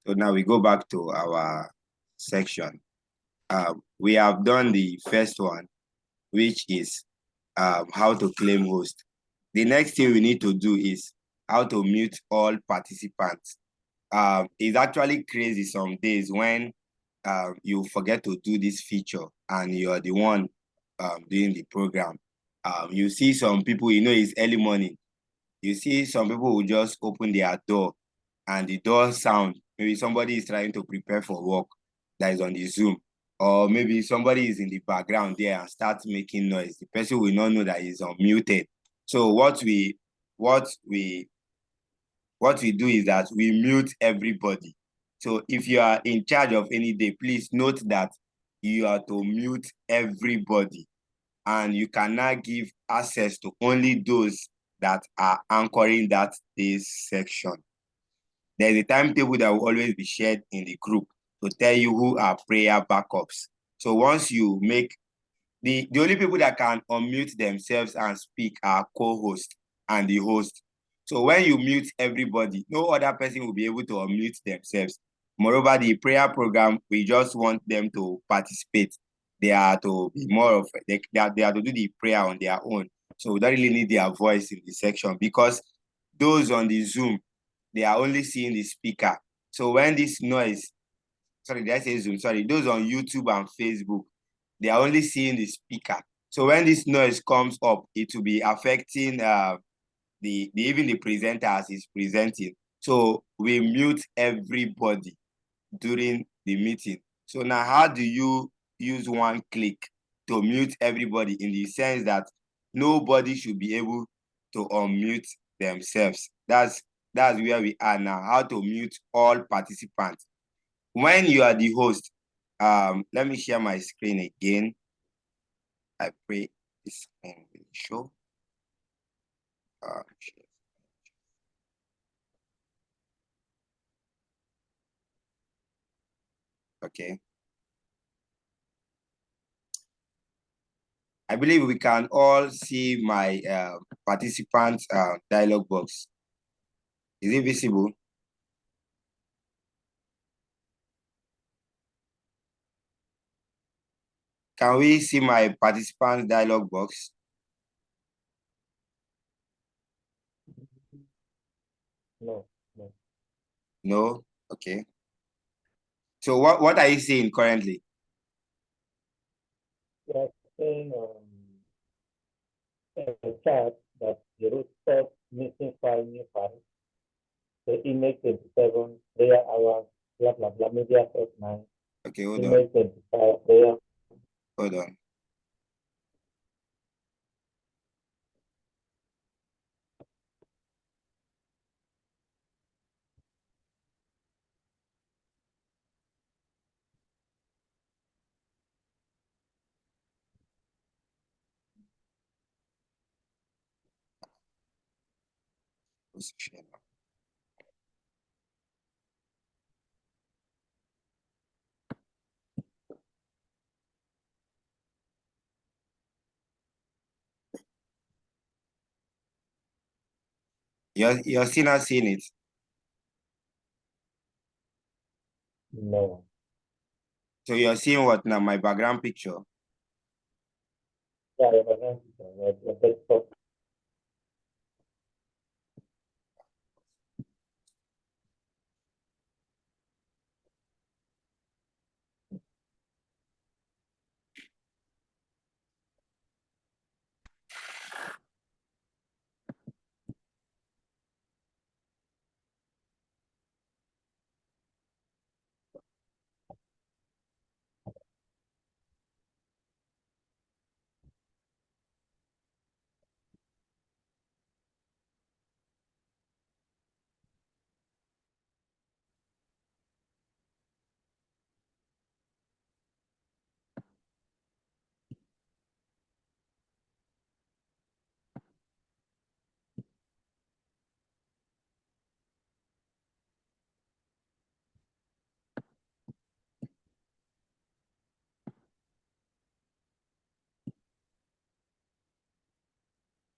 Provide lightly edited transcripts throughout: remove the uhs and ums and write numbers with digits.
So now we go back to our section. We have done the first one, which is how to claim host. The next thing we need to do is how to mute all participants. It's actually crazy some days when you forget to do this feature and you're the one doing the program. You see some people, it's early morning. You see some people will just open their door and the door sound. Maybe somebody is trying to prepare for work that is on the Zoom. Or maybe somebody is in the background there and starts making noise. The person will not know that he's unmuted. So what we do is that we mute everybody. So if you are in charge of any day, please note that you are to mute everybody and you cannot give access to only those that are anchoring that day's section. There's a timetable that will always be shared in the group to tell you who are prayer backups. So once you make the only people that can unmute themselves and speak are co-host and the host. So when you mute everybody, no other person will be able to unmute themselves. Moreover, the prayer program, we just want them to participate. They are to be more of, they are to do the prayer on their own. So we don't really need their voice in the section because those on the Zoom, they are only seeing the speaker. So when this noise, sorry, did I say Zoom? Sorry, those on YouTube and Facebook, they are only seeing the speaker. So when this noise comes up, it will be affecting even the presenter as he's presenting. So we mute everybody during the meeting. So now how do you use one click to mute everybody in the sense that nobody should be able to unmute themselves? That's where we are now, how to mute all participants. When you are the host, let me share my screen again. I pray this screen will show. Okay. I believe we can all see my participant dialog box. Is it visible? Can we see my participant dialog box? No. No? Okay. So what are you seeing currently? We are saying a chart that the root stop missing file, new file, the image 27, prayer hours, blah, blah, blah, media first 9, Okay, hold image on. 25, prayer. Hold on. You're still not seeing it. No. So you're seeing what now? My background picture. Yeah, the desktop.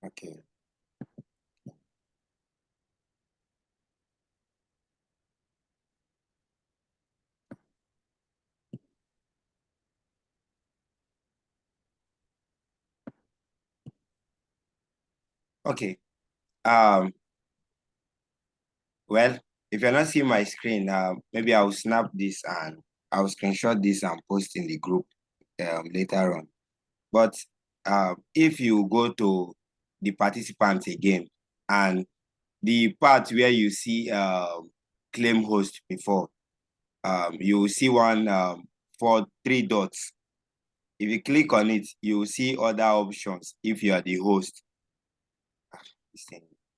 Okay. Okay. Well, if you're not seeing my screen, maybe I'll snap this and I'll screenshot this and post in the group later on. But if you go to the participants again and the part where you see claim host before, you will see one for 3 dots. If you click on it, you will see other options if you are the host.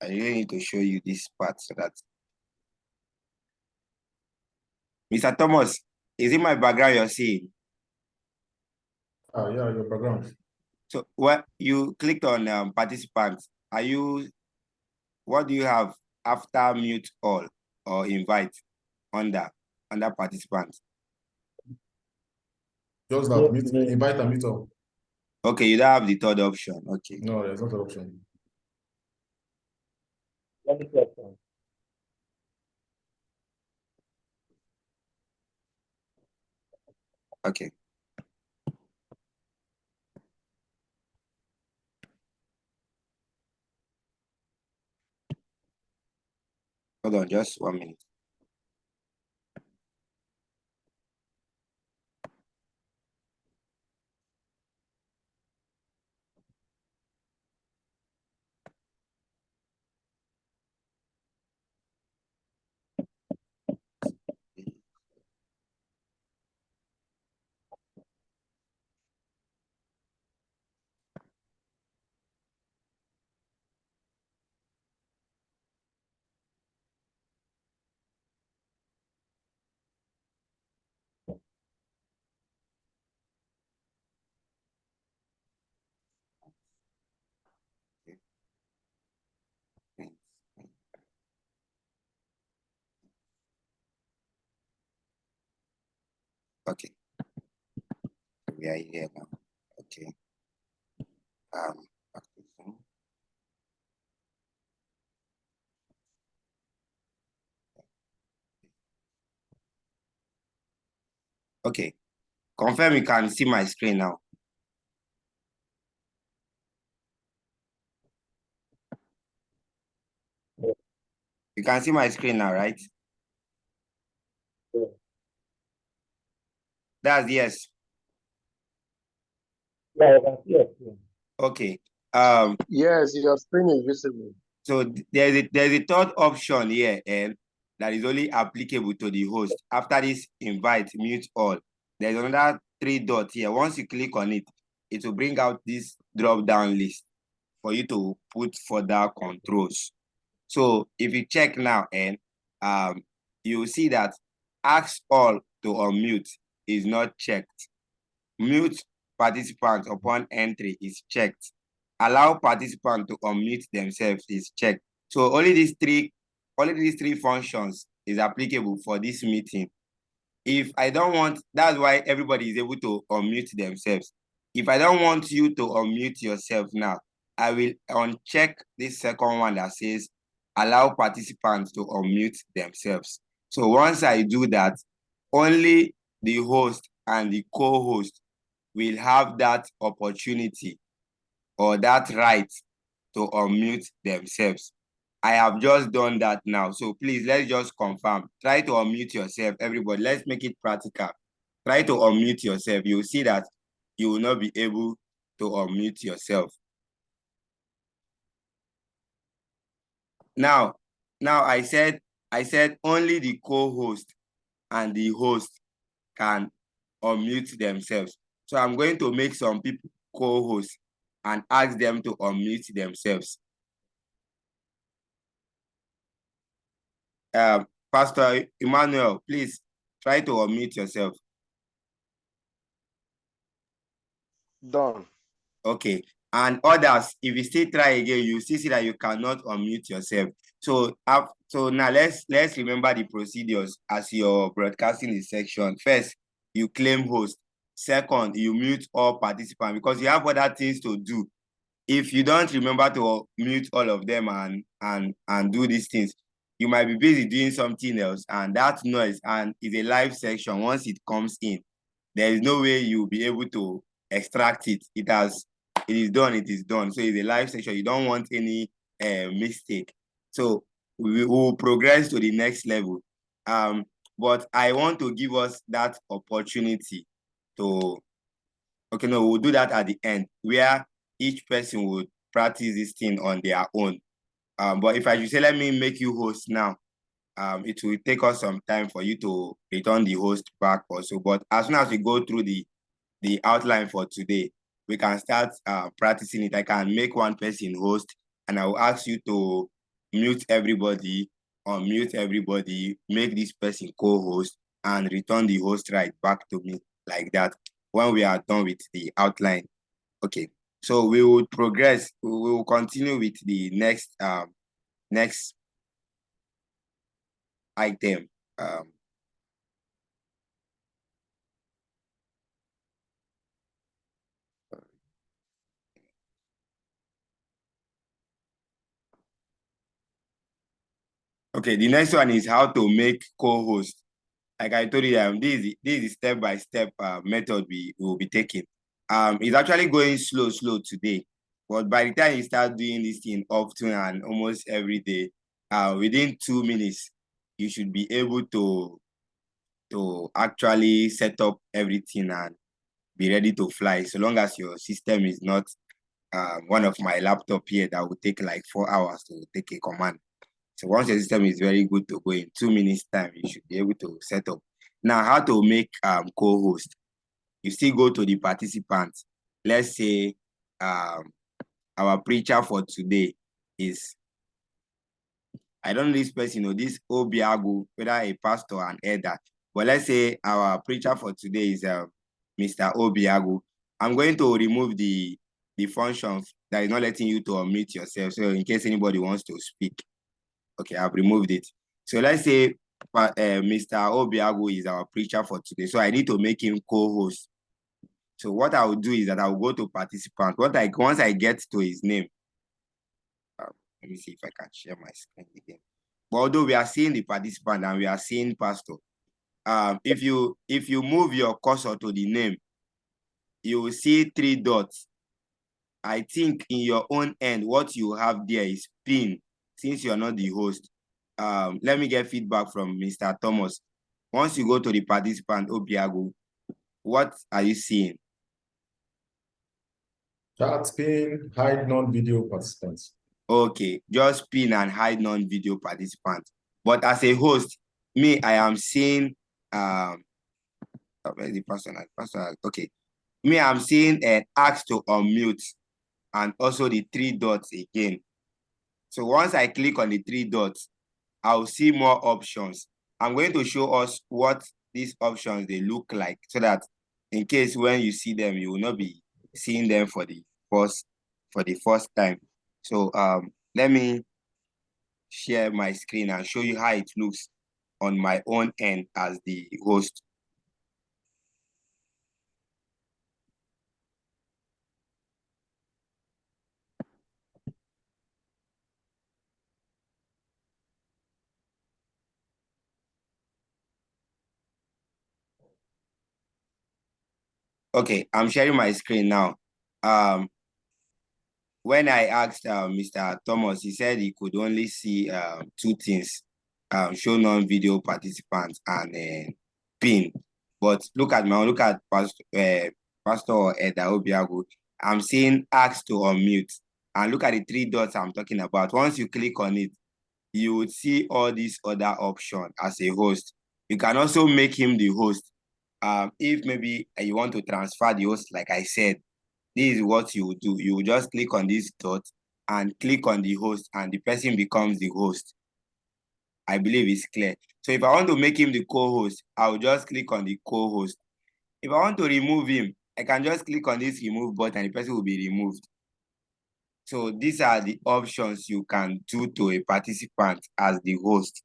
I really need to show you this part so that Mr. Thomas, is it my background you're seeing? Yeah, your background. So what you clicked on participants, what do you have after mute all or invite under participants? Just that invite and mute all. Okay, you don't have the third option. Okay. No, there's not an option. Let me check. Okay. Hold on, just 1 minute. Okay. We are here now. Okay. Okay. Confirm you can see my screen now. Yeah. You can see my screen now, right? Yeah. That's yes. Yeah, I can see it. Okay. Yes, your screen is visible. So there's a third option here, and that is only applicable to the host. After this invite, mute all. There's another 3 dots here. Once you click on it, it will bring out this drop-down list for you to put further controls. So if you check now, and you will see that ask all to unmute is not checked. Mute participants upon entry is checked. Allow participants to unmute themselves is checked. So only these three functions is applicable for this meeting. If I don't want, that's why everybody is able to unmute themselves. If I don't want you to unmute yourself now, I will uncheck this second one that says allow participants to unmute themselves. So once I do that, only the host and the co-host will have that opportunity or that right to unmute themselves. I have just done that now. So please, let's just confirm. Try to unmute yourself, everybody. Let's make it practical. Try to unmute yourself. You'll see that you will not be able to unmute yourself. Now I said only the co-host and the host can unmute themselves. So I'm going to make some people co-hosts and ask them to unmute themselves. Pastor Emmanuel, please try to unmute yourself. Done. Okay. And others, if you still try again, you see that you cannot unmute yourself. So now let's remember the procedures as you're broadcasting the section. First, you claim host. Second, you mute all participants because you have other things to do. If you don't remember to mute all of them and do these things, you might be busy doing something else, and that noise and is a live section. Once it comes in, there is no way you'll be able to extract it. It is done. So it's a live section. You don't want any mistake. So we will progress to the next level. But I want to give us that opportunity to, okay, no, we'll do that at the end, where each person would practice this thing on their own. But if I should say, let me make you host now, it will take us some time for you to return the host back also. But as soon as we go through the outline for today, we can start practicing it. I can make one person host, and I will ask you to mute everybody, unmute everybody, make this person co-host, and return the host right back to me like that when we are done with the outline. Okay, so we will progress. We will continue with the next item. Okay, the next one is how to make co-host. Like I told you, this is step-by-step method we will be taking. It's actually going slow today, but by the time you start doing this thing often and almost every day, within 2 minutes, you should be able to actually set up everything and be ready to fly. So long as your system is not one of my laptop here that will take like 4 hours to take a command. So once your system is very good to go, in 2 minutes time, you should be able to set up. Now, how to make co-host? You still go to the participants. Let's say our preacher for today is, I don't know this person or this Obiagu, whether a pastor or an elder, but let's say our preacher for today is Mr. Obiagu. I'm going to remove the function that is not letting you to unmute yourself. So in case anybody wants to speak. Okay, I've removed it. So let's say Mr. Obiagu is our preacher for today. So I need to make him co-host. So what I will do is that I will go to participant. Once I get to his name, let me see if I can share my screen again. But although we are seeing the participant and we are seeing pastor, if you move your cursor to the name, you will see 3 dots. I think in your own end, what you have there is pin, since you are not the host. Let me get feedback from Mr. Thomas. Once you go to the participant, Obiago, what are you seeing? Chat pin, hide non-video participants. Okay, just pin and hide non-video participants. But as a host, me, I am seeing where's the personal? Okay. Me, I'm seeing an ask to unmute and also the 3 dots again. So once I click on the 3 dots, I'll see more options. I'm going to show us what these options they look like, so that in case when you see them, you will not be seeing them for the first time. So let me share my screen and show you how it looks on my own end as the host. Okay, I'm sharing my screen now. When I asked Mr. Thomas, he said he could only see 2 things, show non-video participants and pin. But look at Pastor Eda Obiago. I'm seeing ask to unmute. And look at the 3 dots I'm talking about. Once you click on it, you would see all these other options as a host. You can also make him the host. If maybe you want to transfer the host, like I said, this is what you do. You will just click on this dot and click on the host, and the person becomes the host. I believe it's clear. So if I want to make him the co-host, I'll just click on the co-host. If I want to remove him, I can just click on this remove button and the person will be removed. So these are the options you can do to a participant as the host.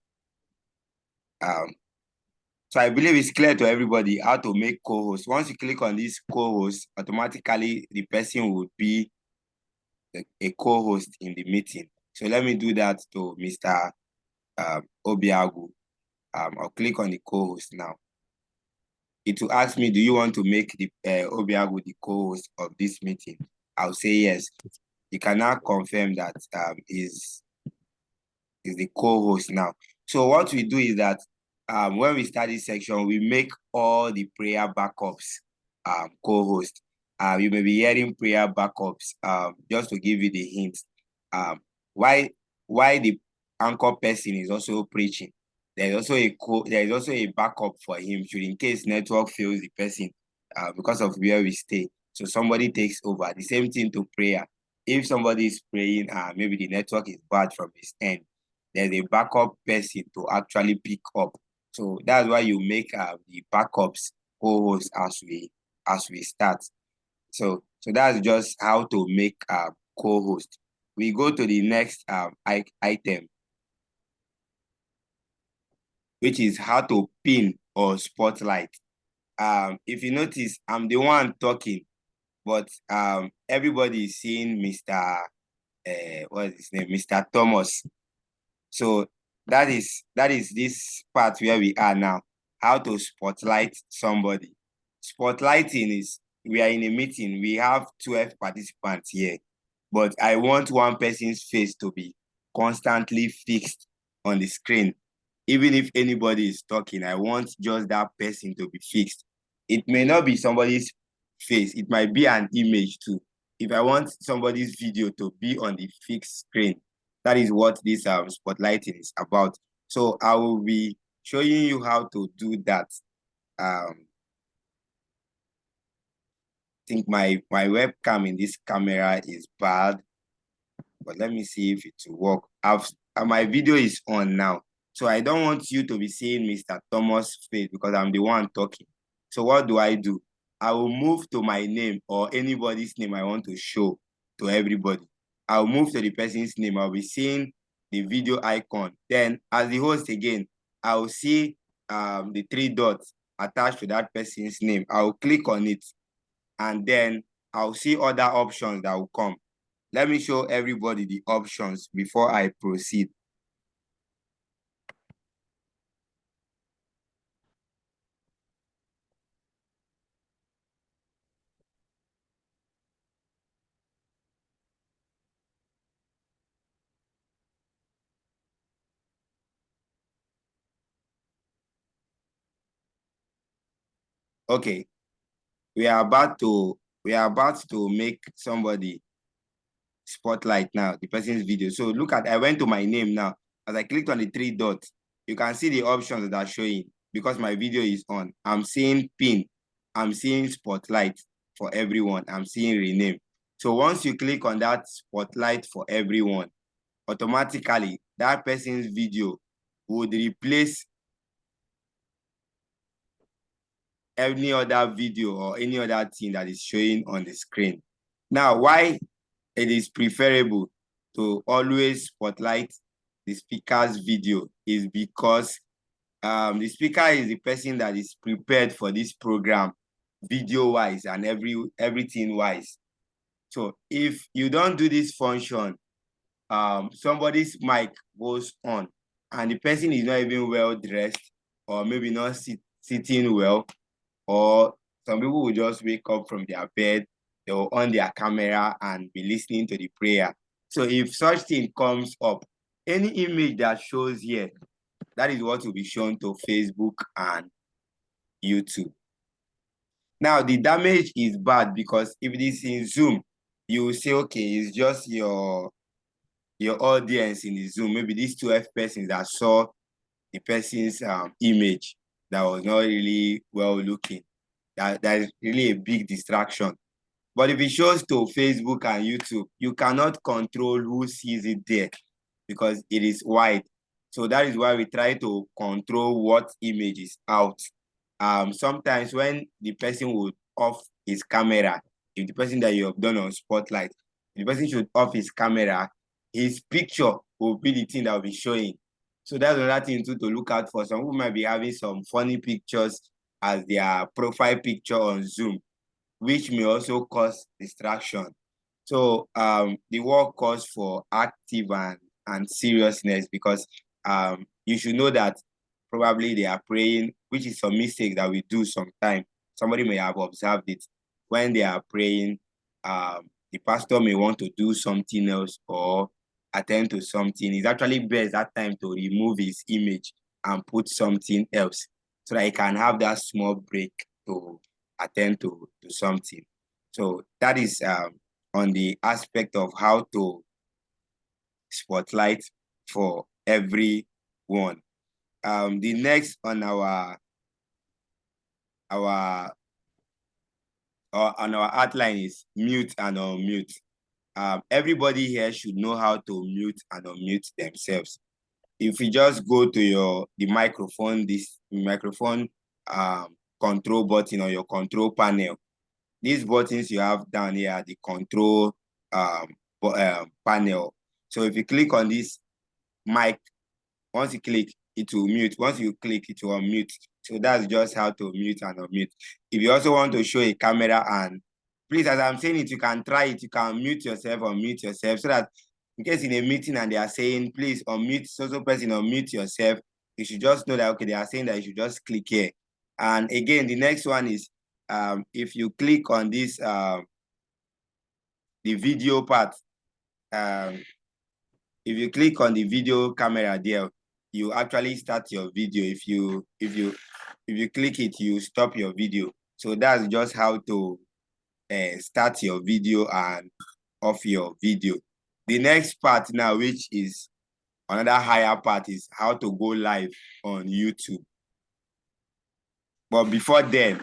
So I believe it's clear to everybody how to make co-host. Once you click on this co-host, automatically the person would be a co-host in the meeting. So let me do that to Mr. Obiagu. I'll click on the co-host now. It will ask me, do you want to make the Obiagu the co-host of this meeting? I'll say yes. you can now confirm that is the co-host now. So what we do is that when we start this section, we make all the prayer backups co-host. You may be hearing prayer backups just to give you the hint. Why the anchor person is also preaching. There is also a backup for him should in case network fails the person because of where we stay. So somebody takes over. The same thing to prayer. If somebody is praying, maybe the network is bad from his end, there's a backup person to actually pick up. So that's why you make the backups co-host as we start. So that's just how to make co-host. We go to the next item, which is how to pin or spotlight. If you notice, I'm the one talking, but everybody is seeing Mr. What is his name? Mr. Thomas. So that is this part where we are now. How to spotlight somebody. Spotlighting is we are in a meeting. We have 12 participants here, but I want one person's face to be constantly fixed on the screen. Even if anybody is talking, I want just that person to be fixed. It may not be somebody's face. It might be an image too. If I want somebody's video to be on the fixed screen, that is what this spotlighting is about. So I will be showing you how to do that. I think my webcam in this camera is bad, but let me see if it will work. My video is on now, so I don't want you to be seeing Mr. Thomas' face because I'm the one talking. So what do? I will move to my name or anybody's name I want to show to everybody. I'll move to the person's name. I'll be seeing the video icon. Then as the host again, I'll see the 3 dots attached to that person's name. I'll click on it, and then I'll see other options that will come. Let me show everybody the options before I proceed. Okay, we are about to make somebody spotlight now, the person's video. So look at, I went to my name now. As I clicked on the 3 dots, you can see the options that are showing because my video is on. I'm seeing pin, I'm seeing spotlight for everyone, I'm seeing rename. So once you click on that spotlight for everyone, automatically that person's video would replace any other video or any other thing that is showing on the screen. Now, why it is preferable to always spotlight the speaker's video is because the speaker is the person that is prepared for this program video-wise and everything-wise. So if you don't do this function, somebody's mic goes on and the person is not even well-dressed or maybe not sitting well, or some people will just wake up from their bed, they will on their camera and be listening to the prayer. So if such thing comes up, any image that shows here, that is what will be shown to Facebook and YouTube. Now, the damage is bad because if it is in Zoom, you will say, okay, it's just your audience in the Zoom. Maybe these 12 persons that saw the person's image that was not really well looking. That is really a big distraction. But if it shows to Facebook and YouTube, you cannot control who sees it there because it is wide. So that is why we try to control what image is out. Sometimes when the person would off his camera, if the person that you have done on Spotlight, the person should off his camera, his picture will be the thing that will be showing. So that's another thing too to look out for. Some people might be having some funny pictures as their profile picture on Zoom, which may also cause distraction. So the word calls for active and seriousness because you should know that probably they are praying, which is some mistake that we do sometimes. Somebody may have observed it. When they are praying, the the pastor may want to do something else or attend to something. It's actually best that time to remove his image and put something else so that he can have that small break to attend to something. So that is on the aspect of how to spotlight for everyone. The next on our outline is mute and unmute. Everybody here should know how to mute and unmute themselves. If you just go to the microphone, this microphone control button on your control panel, these buttons you have down here are the control panel. So if you click on this mic, once you click, it will mute. Once you click, it will unmute. So that's just how to mute and unmute. If you also want to show a camera, and please, as I'm saying it, you can try it. You can mute yourself or mute yourself so that in case in a meeting and they are saying, please unmute, so person, unmute yourself, you should just know that, okay, they are saying that you should just click here. And again, the next one is if you click on this, the video part, if you click on the video camera there, you actually start your video. If you click it, you stop your video. So that's just how to start your video and off your video. The next part now, which is another higher part, is how to go live on YouTube. But before then,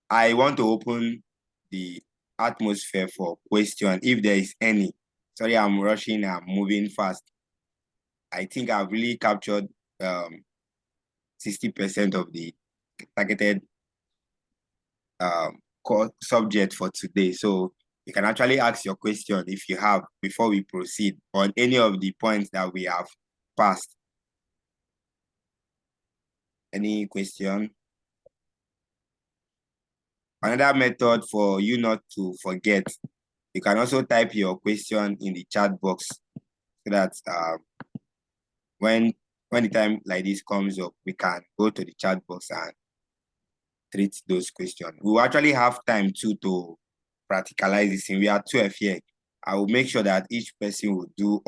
I want to open the atmosphere for question, if there is any. Sorry, I'm rushing, I'm moving fast. I think I've really captured 60% of the targeted subject for today. So you can actually ask your question if you have before we proceed on any of the points that we have passed. Any question? Another method for you not to forget, you can also type your question in the chat box so that when the time like this comes up, we can go to the chat box and treat those questions. We will actually have time too to practicalize this thing. We are 12 here. I will make sure that each person will do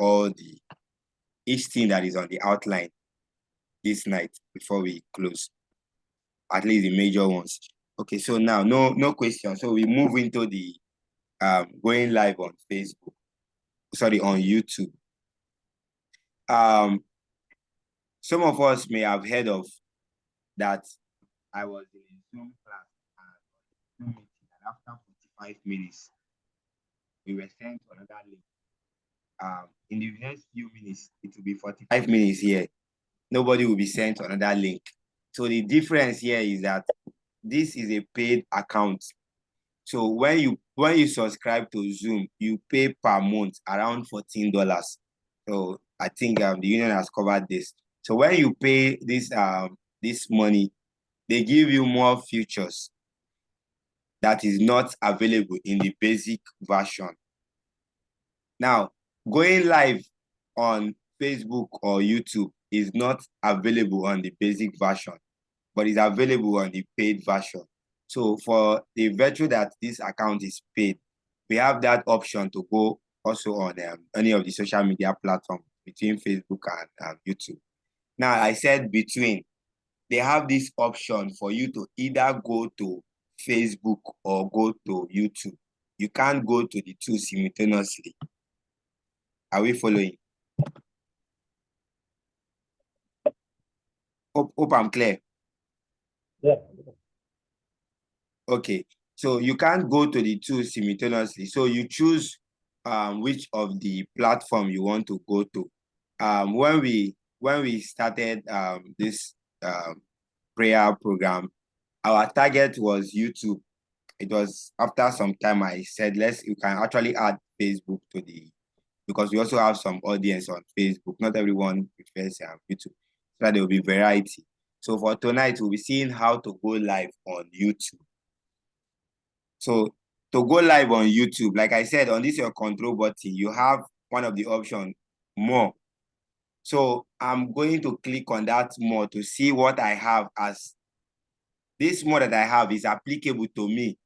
each thing that is on the outline this night before we close, at least the major ones. Okay, so now no question. So we move into the going live on Facebook, sorry, on YouTube. Some of us may have heard of that. I was in a Zoom class and Zoom meeting, and after 45 minutes, we were sent another link. In the next few minutes, it will be 45 minutes here. Nobody will be sent another link. So the difference here is that this is a paid account. So when you subscribe to Zoom, you pay per month around $14. So I think the union has covered this. So when you pay this money, they give you more features that is not available in the basic version. Now, going live on Facebook or YouTube is not available on the basic version, but is available on the paid version. So for the virtue that this account is paid, we have that option to go also on any of the social media platforms between Facebook and YouTube. Now, I said between, they have this option for you to either go to Facebook or go to YouTube. You can't go to the two simultaneously. Are we following? Hope I'm clear. Yeah. Okay, so you can't go to the two simultaneously. So you choose which of the platform you want to go to. When we started this prayer program, our target was YouTube. It was after some time I said, you can actually add Facebook to because we also have some audience on Facebook. Not everyone prefers YouTube, so that there will be variety. So for tonight, we'll be seeing how to go live on YouTube. So to go live on YouTube, like I said, on this your control button, you have one of the options, more. So I'm going to click on that more to see what I have as this more that I have is applicable to me.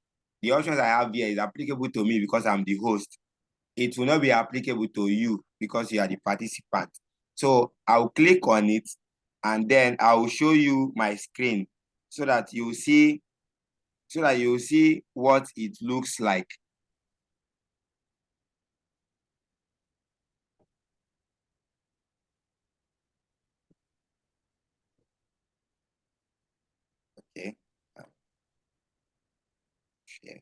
the options I have here is applicable to me because I'm the host. It will not be applicable to you because you are the participant. So I'll click on it and then I will show you my screen so that you see what it looks like. Okay. Share.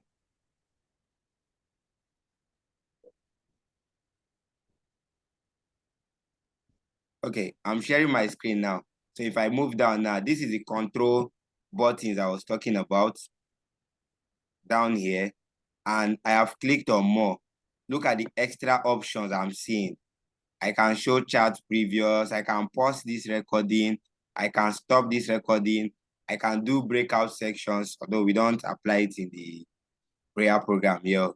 Okay, I'm sharing my screen now. So if I move down now, this is the control buttons I was talking about down here. And I have clicked on more. Look at the extra options I'm seeing. I can show chat previous. I can pause this recording. I can stop this recording. I can do breakout sections, although we don't apply it in the prayer program here.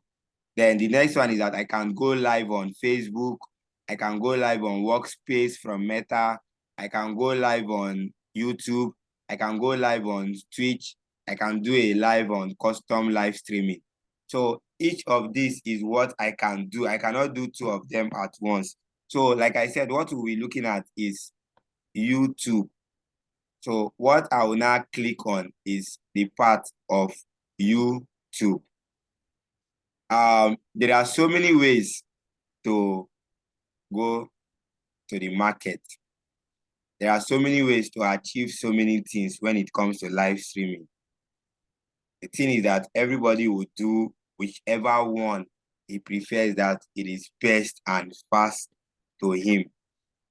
Then the next one is that I can go live on Facebook. I can go live on Workspace from Meta. I can go live on YouTube. I can go live on Twitch. I can do a live on custom live streaming. So each of these is what I can do. I cannot do two of them at once. So like I said, what we'll be looking at is YouTube. So what I will now click on is the part of YouTube. There are so many ways to go to the market. There are so many ways to achieve so many things when it comes to live streaming. The thing is that everybody will do whichever one he prefers that it is best and fast to him.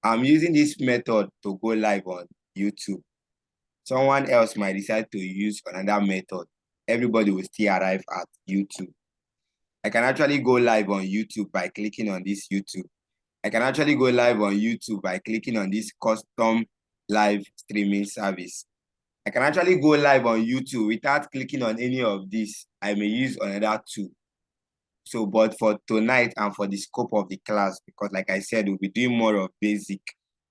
I'm using this method to go live on YouTube. Someone else might decide to use another method. Everybody will still arrive at YouTube. I can actually go live on YouTube by clicking on this YouTube. I can actually go live on YouTube by clicking on this custom live streaming service. I can actually go live on YouTube without clicking on any of these. I may use another two. So, but for tonight and for the scope of the class, because like I said, we'll be doing more of basic.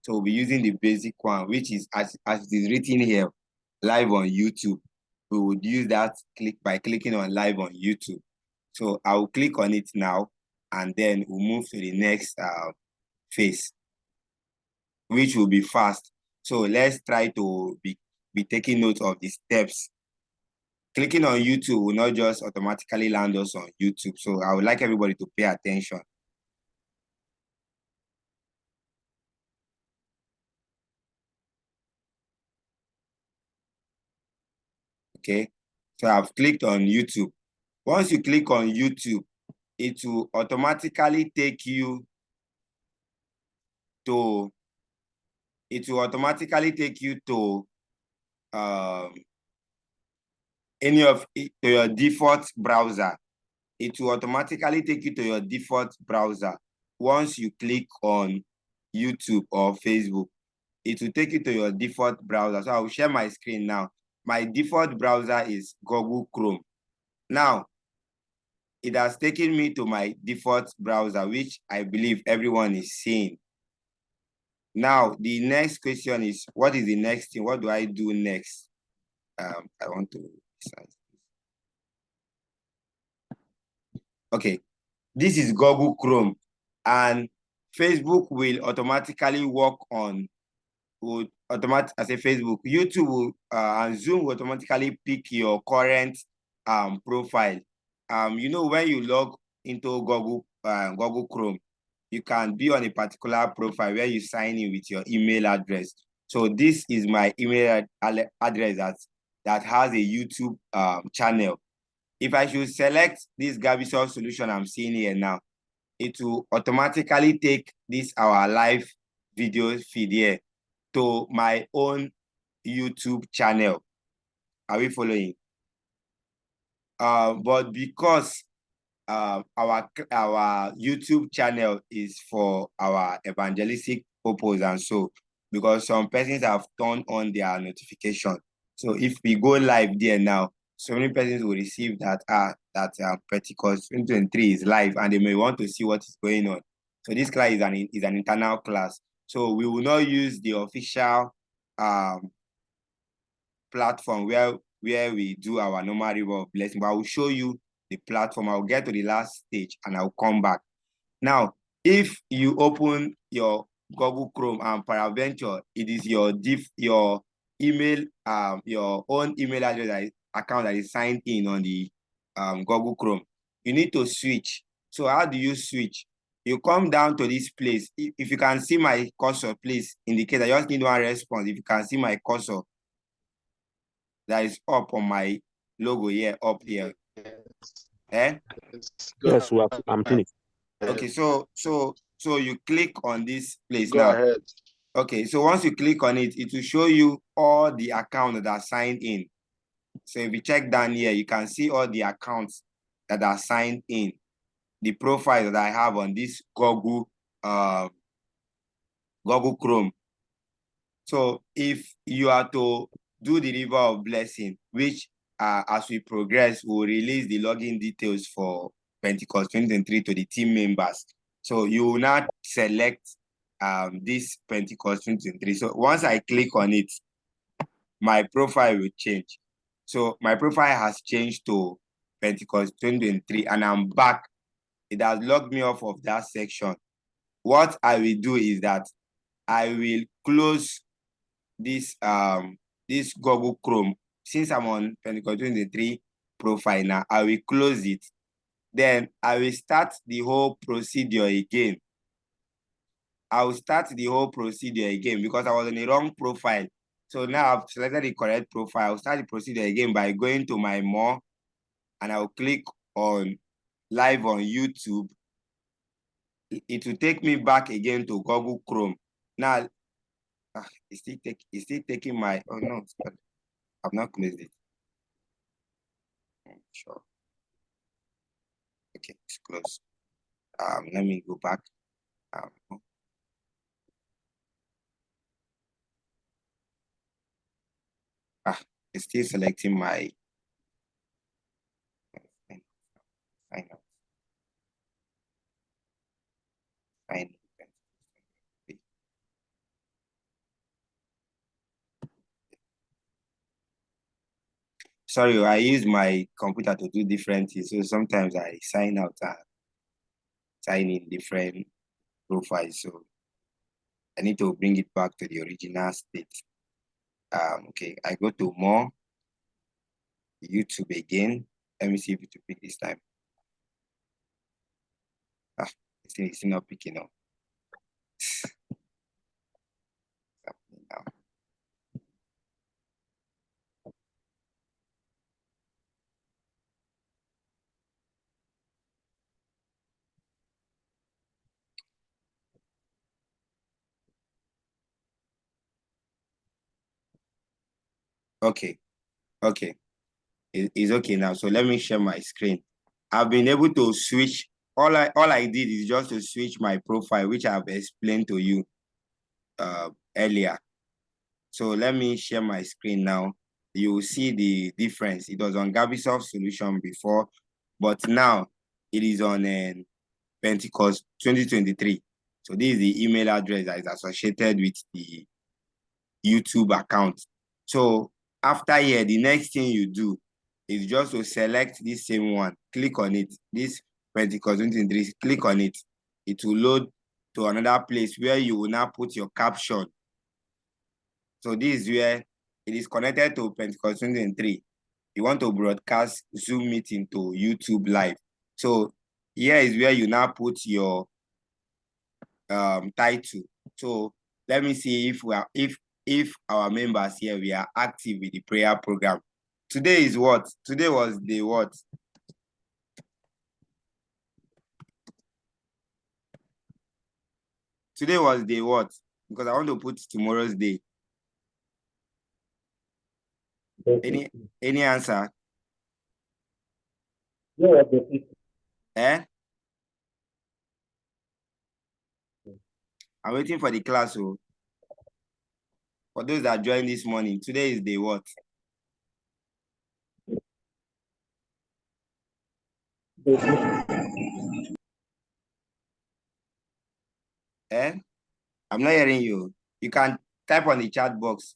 So we'll be using the basic one, which is as it is written here, live on YouTube. We would use that by clicking on live on YouTube. So I will click on it now, and then we'll move to the next phase, which will be fast. So let's try to be taking note of the steps. Clicking on YouTube will not just automatically land us on YouTube. So I would like everybody to pay attention. Okay, so I've clicked on YouTube. Once you click on YouTube, it will automatically take you to to your default browser. It will automatically take you to your default browser. Once you click on YouTube or Facebook, it will take you to your default browser. So I will share my screen now. My default browser is Google Chrome. Now, it has taken me to my default browser, which I believe everyone is seeing. Now, the next question is, what is the next thing? What do I do next? I want to decide. Okay, this is Google Chrome, and Facebook will automatically work on, as a Facebook, YouTube will, and Zoom will automatically pick your current profile. You know, when you log into Google Chrome, you can be on a particular profile where you sign in with your email address. So this is my email address that has a YouTube channel. If I should select this Gavisol solution I'm seeing here now, it will automatically take this our live video feed here to my own YouTube channel. Are we following? But because our YouTube channel is for our evangelistic purpose, and so because some persons have turned on their notification. So if we go live there now, so many persons will receive that Pentecost 2023 is live, and they may want to see what is going on. So this class is an internal class. So we will not use the official platform where we do our normal river of blessing, but I will show you the platform. I'll get to the last stage and I'll come back. Now, if you open your Google Chrome and peradventure, it is your email, your own email address account that is signed in on the Google Chrome, you need to switch. So how do you switch? You come down to this place. If you can see my cursor, please indicate. I just need one response. If you can see my cursor that is up on my logo here, up here. Eh? Yes, I'm finished. Okay, so you click on this place Go now. ahead. Okay, so once you click on it, it will show you all the accounts that are signed in. So if you check down here, you can see all the accounts that are signed in, the profile that I have on this Google Chrome. So if you are to do the River of Blessing, which as we progress, we'll release the login details for Pentecost 2023 to the team members. So you will not select this Pentecost 2023. So once I click on it, my profile will change. So my profile has changed to Pentecost 2023 and I'm back. It has logged me off of that section. What I will do is that I will close this this Google Chrome. Since I'm on Pentecost 2023 profile now, I will close it. Then I will start the whole procedure again. I will start the whole procedure again because I was on the wrong profile. So now I've selected the correct profile. I'll start the procedure again by going to my more and I'll click on live on YouTube. It will take me back again to Google Chrome. Now, it's still taking my, oh no, I've not closed it. Sure. Okay, it's closed. Let me go back. It's still selecting my sign up. Sign up. Sorry, I use my computer to do different things. So sometimes I sign out and sign in different profiles. So I need to bring it back to the original state. Okay, I go to more, YouTube again. Let me see if it will pick this time. It's still not picking up. Okay, it's okay now. So let me share my screen. I've been able to switch. All I did is just to switch my profile, which I've explained to you earlier. So let me share my screen now. You will see the difference. It was on Gabisoft solution before, but now it is on Pentecost 2023. So this is the email address that is associated with the YouTube account. So after here, the next thing you do is just to select this same one, click on it, this Pentecost 2023, click on it. It will load to another place where you will now put your caption. So this is where it is connected to Pentecost 2023. You want to broadcast Zoom meeting to YouTube live. So here is where you now put your title. So let me see if our members here we are active with the prayer program. Today is what? Today was the what? Today was the what? Because I want to put tomorrow's day. Any answer? Yeah, I'm waiting for the class. So for those that joined this morning, today is the what? I'm not hearing you. You can type on the chat box.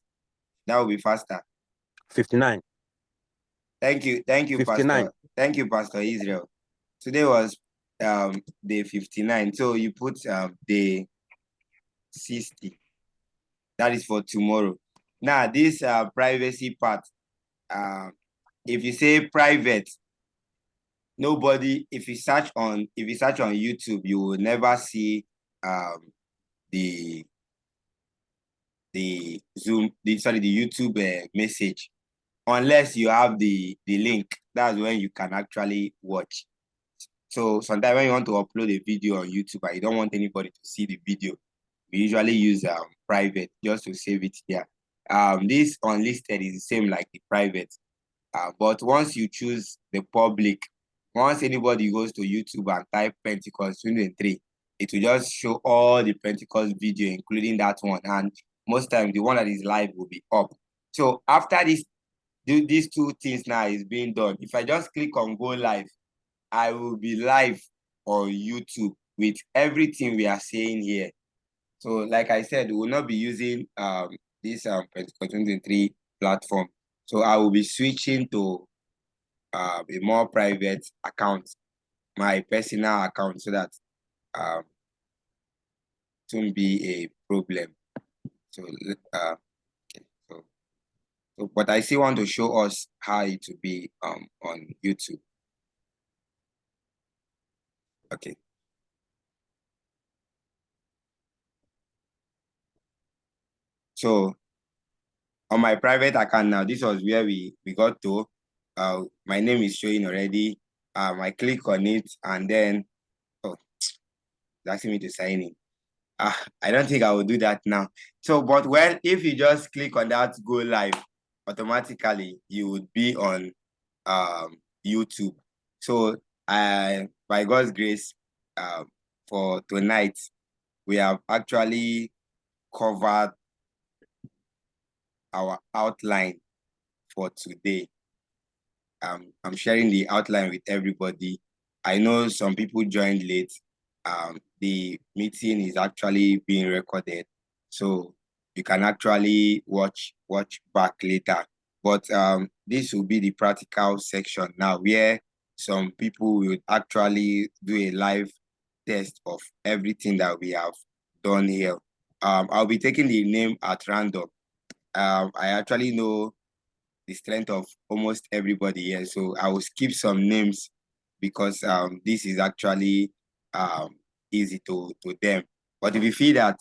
That will be faster. 59. Thank you, 59. Pastor. Thank you, Pastor Israel. Today was day 59. So you put day 60. That is for tomorrow. Now, this privacy part, if you say private, nobody, if you search on YouTube, you will never see the Zoom, the YouTube message, unless you have the link. That's when you can actually watch. So sometimes when you want to upload a video on YouTube and you don't want anybody to see the video, we usually use private just to save it there. This unlisted is the same like the private. But once you choose the public, once anybody goes to YouTube and type Pentecost 2023, it will just show all the Pentecost video, including that one. And most times the one that is live will be up. So after these two things now is being done, if I just click on go live, I will be live on YouTube with everything we are saying here. So like I said, we will not be using this Pentecost 2023 platform. So I will be switching to a more private account, my personal account, so that it won't be a problem. So, but I still want to show us how it will be on YouTube. Okay. So on my private account now, this was where we got to. My name is showing already. I click on it and then, oh, it's asking me to sign in. I don't think I will do that now. So, but well, if you just click on that go live, automatically you would be on YouTube. So, by God's grace, for tonight, we have actually covered our outline for today. I'm sharing the outline with everybody. I know some people joined late. The meeting is actually being recorded, so you can actually watch back later. But this will be the practical section now, where some people will actually do a live test of everything that we have done here. I'll be taking the name at random. I actually know the strength of almost everybody here, so I will skip some names because this is actually easy to them. But if you feel that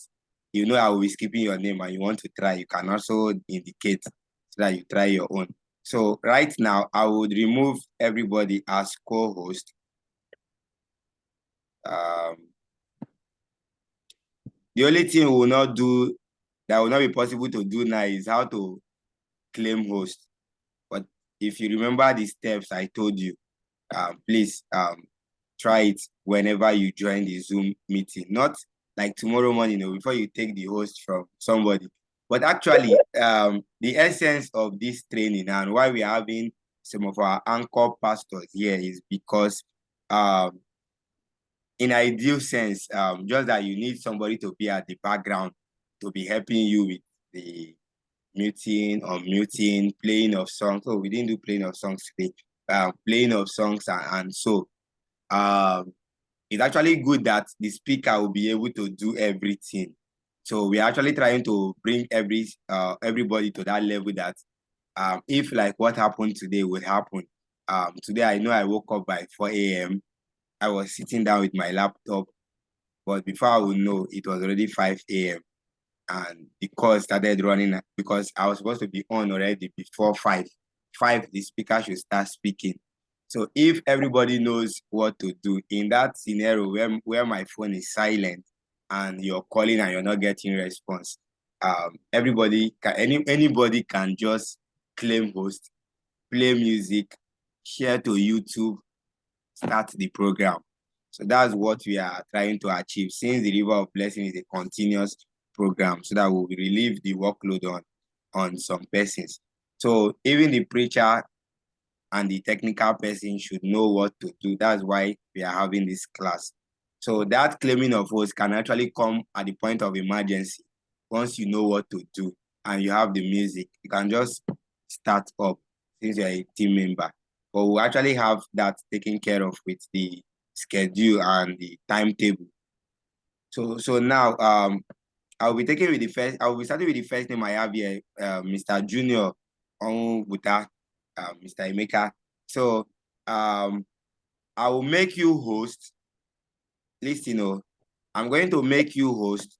you know I will be skipping your name and you want to try, you can also indicate so that you try your own. So right now, I would remove everybody as co-host. The only thing we will not do, that will not be possible to do now, is how to claim host. But if you remember the steps I told you, please try it whenever you join the Zoom meeting. Not like tomorrow morning, before you take the host from somebody. But actually, the essence of this training and why we are having some of our anchor pastors here is because in ideal sense, just that you need somebody to be at the background to be helping you with the muting, unmuting, playing of songs. So we didn't do playing of songs today. Playing of songs and so it's actually good that the speaker will be able to do everything. So we're actually trying to bring everybody to that level that if like what happened today will happen. Today I know I woke up by 4 a.m. I was sitting down with my laptop, but before I would know, it was already 5 a.m. and the call started running because I was supposed to be on already before 5. 5, the speaker should start speaking. So if everybody knows what to do in that scenario where my phone is silent and you're calling and you're not getting response, anybody can just claim host, play music, share to YouTube, start the program. So that's what we are trying to achieve, since the River of Blessing is a continuous program, so that we will relieve the workload on some persons. So even the preacher and the technical person should know what to do. That's why we are having this class. So that claiming of host can actually come at the point of emergency. Once you know what to do and you have the music, you can just start up. since you're a team member. But we'll actually have that taken care of with the schedule and the timetable. So now I'll be starting with the first name I have here, Mr. Junior Onwuta, Mr. Emeka. So I will make you host. Listen, I'm going to make you host.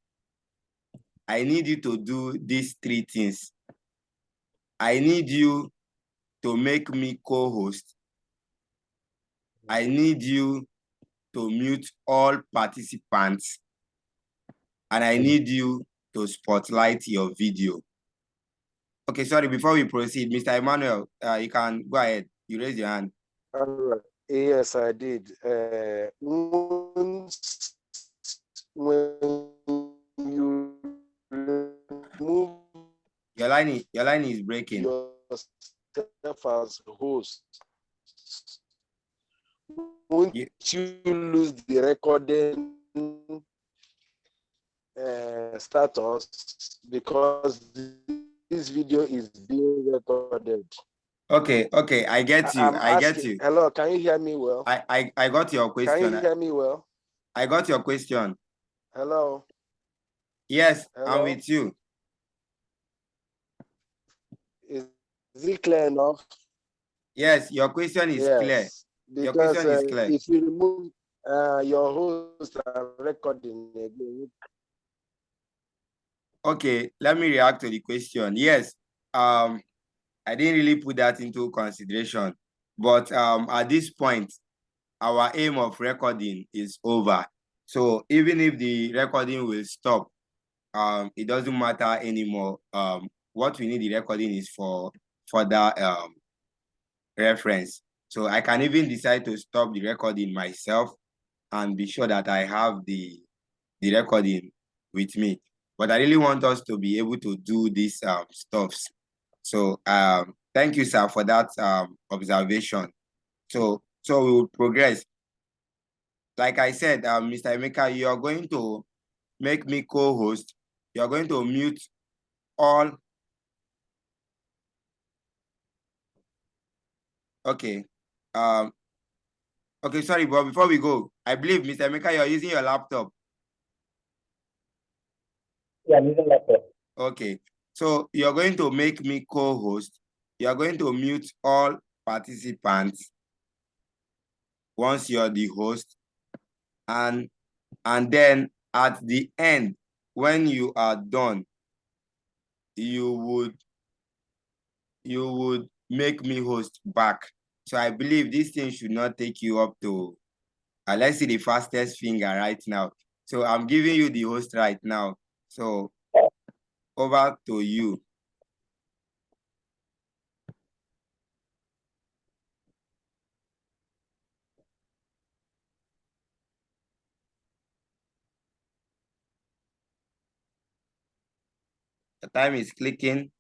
I need you to do these three things. I need you to make me co-host. I need you to mute all participants. And I need you to spotlight your video. Okay, sorry, before we proceed, Mr. Emmanuel, you can go ahead. You raise your hand. All right. Yes, I did. Once when you remove Your line is breaking. yourself as host, won't you lose the recording status because this video is being recorded? Okay, I get you. I'm asking, hello, can you hear me well? I got your question. Can you hear me well? I got your question. Hello? Yes, Hello? I'm with you. Is it clear enough? Yes, your question is clear. Your Because question is clear. if you remove your host and recording again. Okay, let me react to the question. Yes, I didn't really put that into consideration, but at this point, our aim of recording is over. So even if the recording will stop, it doesn't matter anymore. What we need the recording is for further reference. So I can even decide to stop the recording myself and be sure that I have the recording with me. But I really want us to be able to do these stuffs. So thank you, sir, for that observation. So we will progress. Like I said, Mr. Emeka, you are going to make me co-host. You are going to mute all. Okay. Okay, sorry, but before we go, I believe, Mr. Emeka, you're using your laptop. Yeah, I'm using laptop. Okay. So you're going to make me co-host. You're going to mute all participants once you're the host. And then at the end, when you are done, you would make me host back. So I believe this thing should not take you up to, let's see the fastest finger right now. So I'm giving you the host right now. So over to you. The time is clicking.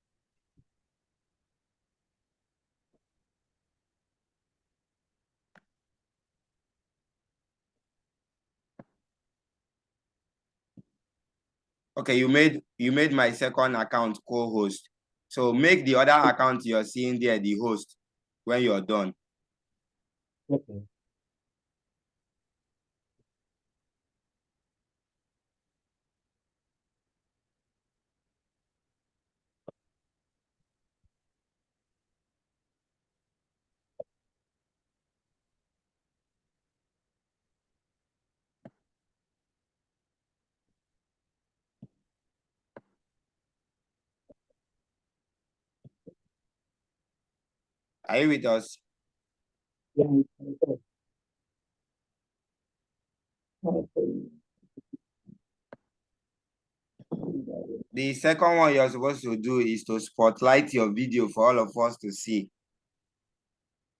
Okay, you made my second account co-host. So make the other account you're seeing there the host when you're done. Okay. Are you with us? Yeah. The second one you're supposed to do is to spotlight your video for all of us to see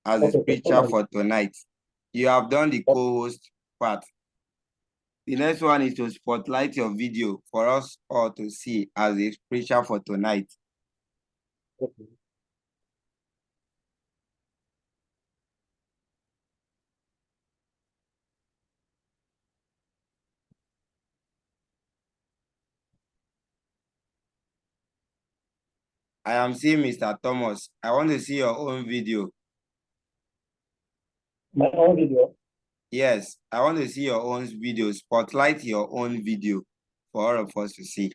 as a preacher for tonight. You have done the co-host part. The next one is to spotlight your video for us all to see as a preacher for tonight. Okay. I am seeing Mr. Thomas. I want to see your own video. My own video. Yes, I want to see your own video. Spotlight your own video for all of us to see.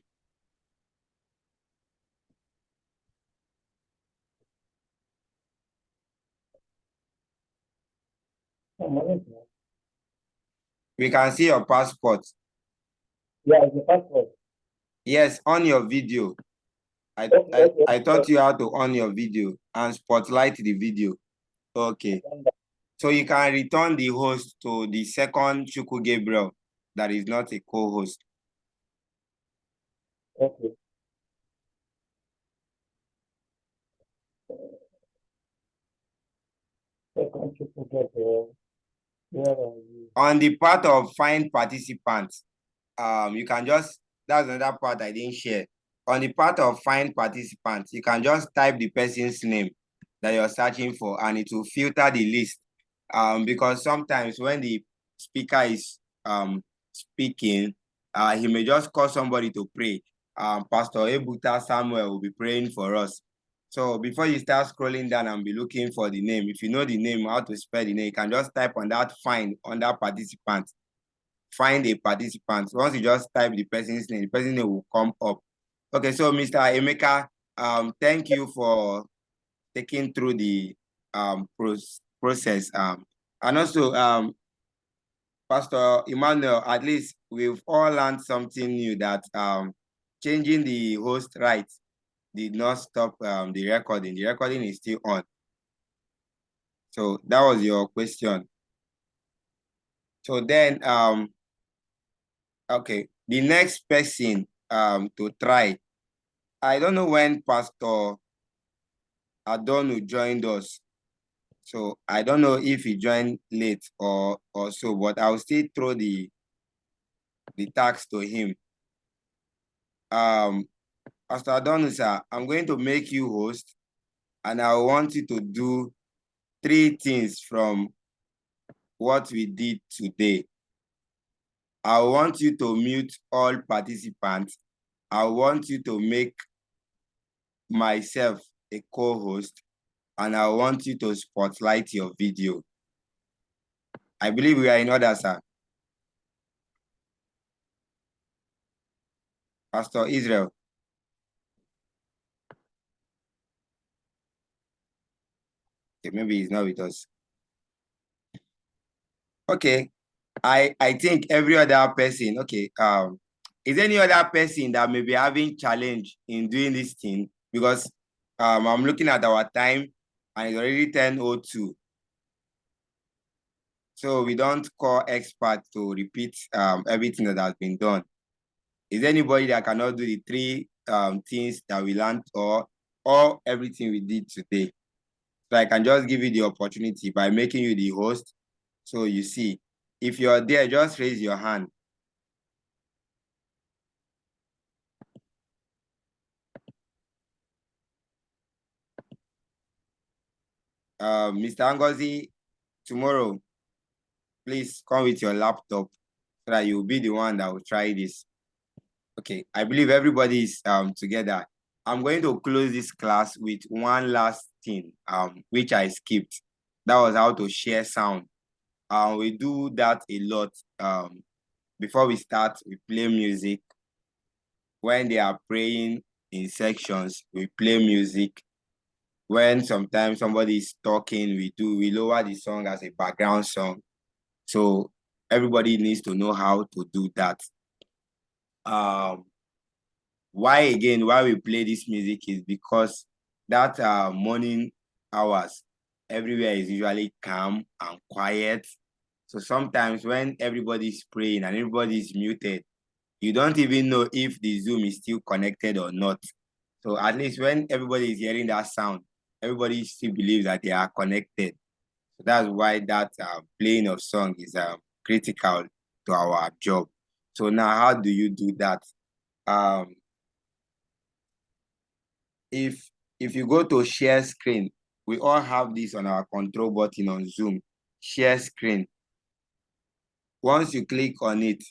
We can see your passport. Yeah, it's the passport. Yes, on your video. I taught you how to on your video and spotlight the video. Okay. So you can return the host to the second Chukwu Gabriel that is not a co-host. Okay. Second Chukwu Gabriel. On the part of find participants, you can just, that's another part I didn't share. On the part of find participants, you can just type the person's name that you're searching for and it will filter the list. Because sometimes when the speaker is speaking, he may just call somebody to pray. Pastor Ebuta Samuel will be praying for us. So before you start scrolling down and be looking for the name, if you know the name, how to spell the name, you can just type on that find under participant. Find a participant. Once you just type the person's name, the person's name will come up. Okay, so Mr. Emeka, thank you for taking through the process. And also, Pastor Emmanuel, at least we've all learned something new that changing the host rights did not stop the recording. The recording is still on. So that was your question. So then, okay, the next person to try. I don't know when Pastor Adonu joined us. So I don't know if he joined late or so, but I'll still throw the task to him. Pastor Adonu, sir, I'm going to make you host, and I want you to do 3 things from what we did today. I want you to mute all participants. I want you to make myself a co-host, and I want you to spotlight your video. I believe we are in order, sir. Pastor Israel. Okay, maybe he's not with us. Okay, I think every other person, okay, is there any other person that may be having challenge in doing this thing? Because I'm looking at our time and it's already 10:02. So we don't call experts to repeat everything that has been done. Is there anybody that cannot do the 3 things that we learned or everything we did today? So I can just give you the opportunity by making you the host. So you see, if you're there, just raise your hand. Mr. Ngozi, tomorrow, please come with your laptop so that you'll be the one that will try this. Okay, I believe everybody is together. I'm going to close this class with one last thing, which I skipped. That was how to share sound. We do that a lot. Before we start, we play music. When they are praying in sections, we play music. When sometimes somebody is talking, we lower the song as a background song. So everybody needs to know how to do that. Why we play this music is because that morning hours, everywhere is usually calm and quiet. So sometimes when everybody is praying and everybody is muted, you don't even know if the Zoom is still connected or not. So at least when everybody is hearing that sound, everybody still believes that they are connected. So that's why that playing of song is critical to our job. So now, how do you do that? If you go to share screen, we all have this on our control button on Zoom, share screen. Once you click on it,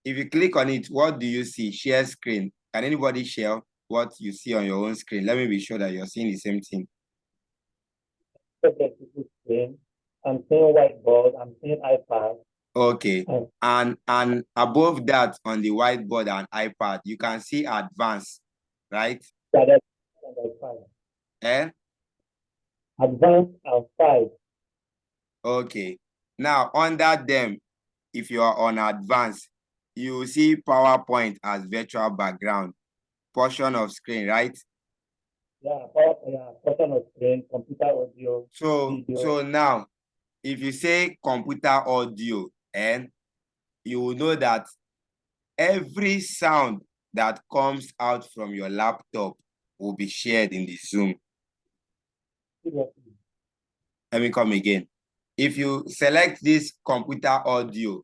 if you click on it, what do you see? Share screen. Can anybody share what you see on your own screen? Let me be sure that you're seeing the same thing. Screen. I'm seeing whiteboard. I'm seeing iPad. Okay. And above that on the whiteboard and iPad, you can see advanced, right? Yeah, that's fine. Eh? Advanced and 5. Okay. Now, under them, if you are on advanced, you will see PowerPoint as virtual background, portion of screen, right? Yeah, portion of screen, computer audio, video. So now, if you say computer audio, and you will know that every sound that comes out from your laptop will be shared in the Zoom. Let me come again. If you select this computer audio,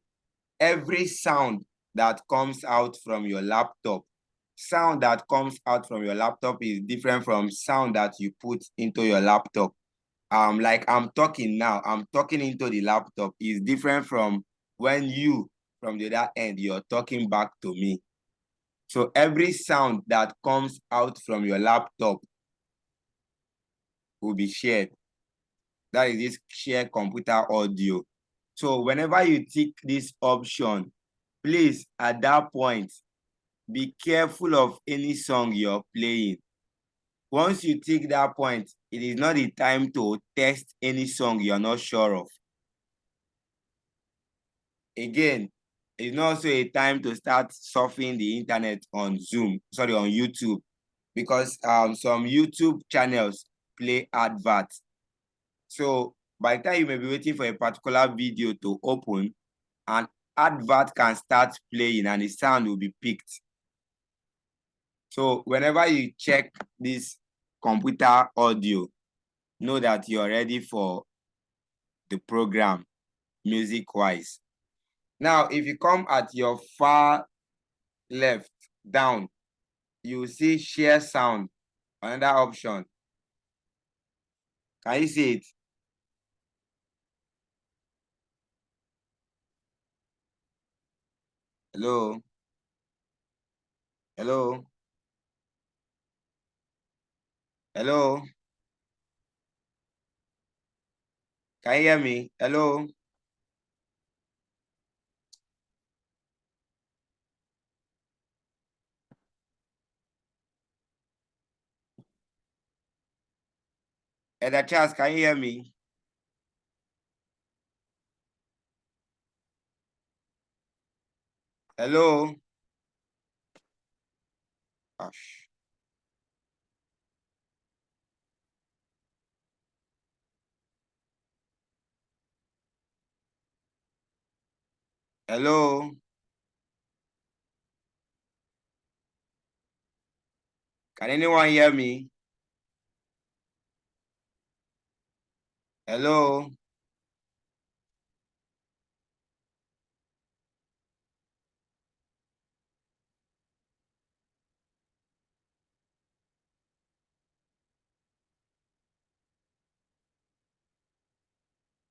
every sound that comes out from your laptop, sound that comes out from your laptop is different from sound that you put into your laptop. Like I'm talking now, I'm talking into the laptop is different from when you, from the other end, you're talking back to me. So every sound that comes out from your laptop will be shared. That is this share computer audio. So whenever you tick this option, please, at that point, be careful of any song you're playing. Once you tick that point, it is not the time to test any song you're not sure of. Again, it's not also a time to start surfing the internet on on YouTube, because some YouTube channels play adverts. So by the time you may be waiting for a particular video to open, an advert can start playing and the sound will be picked. So whenever you check this computer audio, know that you're ready for the program music-wise. Now, if you come at your far left down, you will see share sound, another option. Can you see it? Hello? Hello? Hello? Can you hear me? Hello? Elder Charles, can you hear me? Hello? Gosh. Hello? Can anyone hear me? Hello?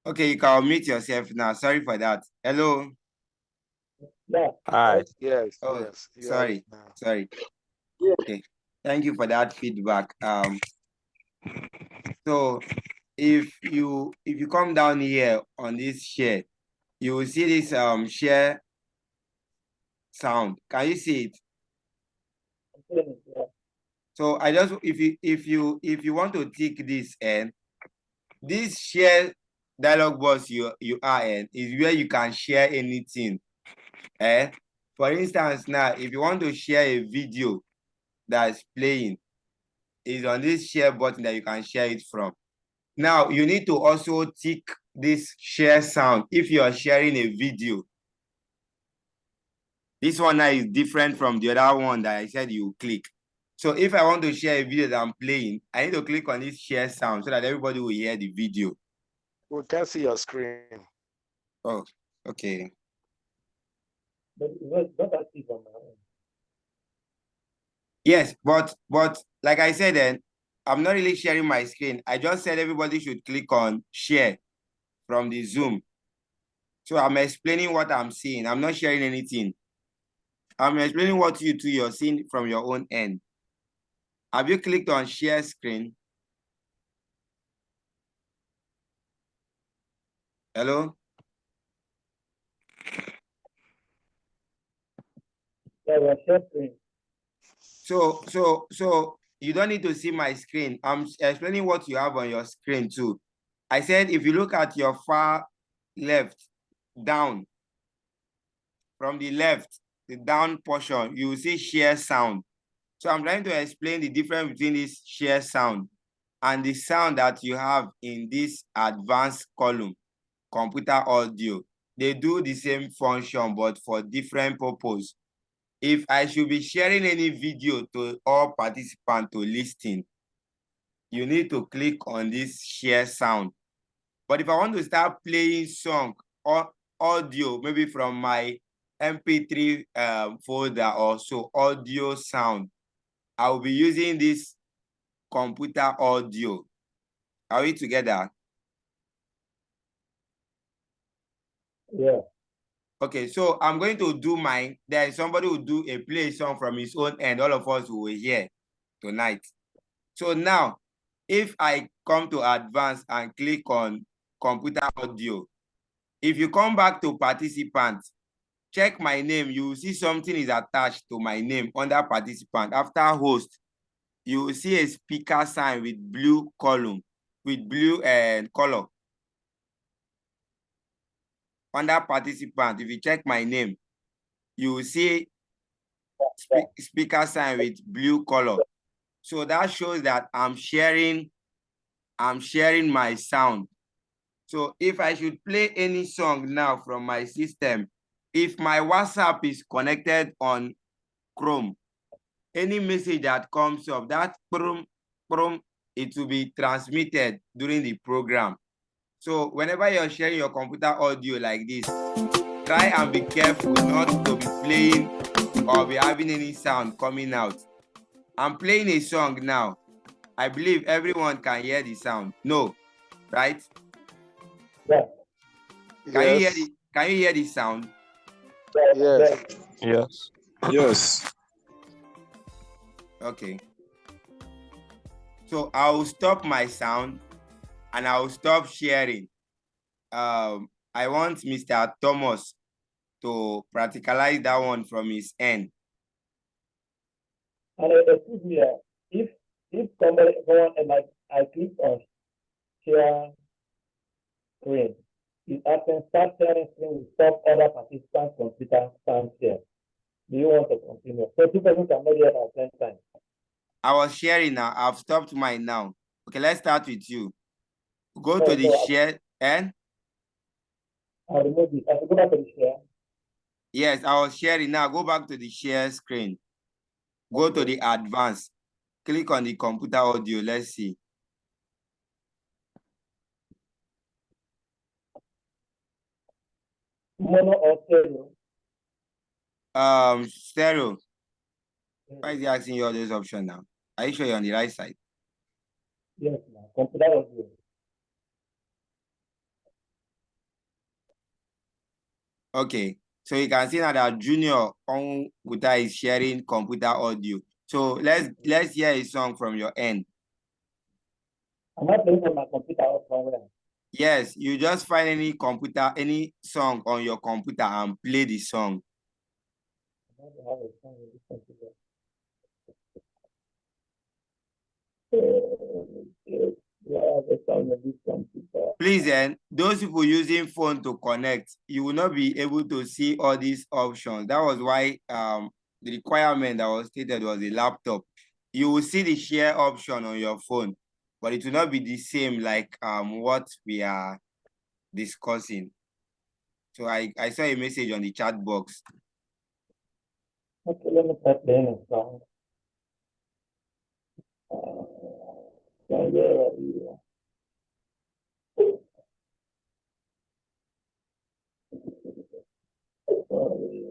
Okay, you can unmute yourself now. Sorry for that. Hello? Yeah. Hi. Yes, Oh, yes. sorry. Sorry. Yeah. Okay. Thank you for that feedback. So if you come down here on this share, you will see this share sound. Can you see it? So I just if you want to tick this and this share dialog box you are in is where you can share anything. For instance, now if you want to share a video that's playing, is on this share button that you can share it from. Now you need to also tick this share sound if you are sharing a video. This one now is different from the other one that I said you click. So if I want to share a video that I'm playing, I need to click on this share sound so that everybody will hear the video. We can see your screen. Oh, okay. But it was not active on my own. Yes, but like I said, then I'm not really sharing my screen. I just said everybody should click on share from the Zoom. So I'm explaining what I'm seeing. I'm not sharing anything. I'm explaining what you're seeing from your own end. Have you clicked on share screen? Hello? Yeah, we're sharing. So you don't need to see my screen. I'm explaining what you have on your screen too. I said if you look at your far left, down, from the left, the down portion, you will see share sound. So I'm trying to explain the difference between this share sound and the sound that you have in this advanced column, computer audio. They do the same function, but for different purpose. If I should be sharing any video to all participants to listen, you need to click on this share sound. But if I want to start playing song or audio, maybe from my MP3 folder or so, audio sound, I will be using this computer audio. Are we together? Yeah. Okay, so I'm going to do mine. Then somebody will do a play song from his own end. All of us will hear tonight. So now, if I come to advance and click on computer audio, if you come back to participants, check my name, you will see something is attached to my name under participant. After host, you will see a speaker sign with blue column, with blue color. Under participant, if you check my name, you will see speaker sign with blue color. So that shows that I'm sharing my sound. So if I should play any song now from my system, if my WhatsApp is connected on Chrome, any message that comes up, that it will be transmitted during the program. So whenever you're sharing your computer audio like this, try and be careful not to be playing or be having any sound coming out. I'm playing a song now. I believe everyone can hear the sound. No, right? Yeah. Yes. Can you hear the sound? Yes. Yes. Yes. Okay. So I'll stop my sound and I'll stop sharing. I want Mr. Thomas to practicalize that one from his end. And excuse me, if someone and I click on share screen, I can start sharing screen with stop other participants' computer stand share. Do you want to continue? So two persons can not hear at the same time. I was sharing now. I've stopped mine now. Okay, let's start with you. Go to the share and I'll remove it. I will go back to the share. yes, I was sharing now. Go back to the share screen. Go to the advanced. Click on the computer audio. Let's see. Mono or stereo? Stereo. Why is he asking you all those options now? Are you sure you're on the right side? Yes, ma'am. Computer audio. Okay, so you can see now that Junior Onguta is sharing computer audio. So let's hear a song from your end. I'm not playing on my computer or somewhere. Yes, you just find any song on your computer and play the song. I don't have a phone with this computer. Yeah, I have a phone with this computer. Please, those people using phone to connect, you will not be able to see all these options. That was why the requirement that was stated was a laptop. You will see the share option on your phone, but it will not be the same like what we are discussing. So I saw a message on the chat box. Okay, let me start playing a song. Where are you? Sorry.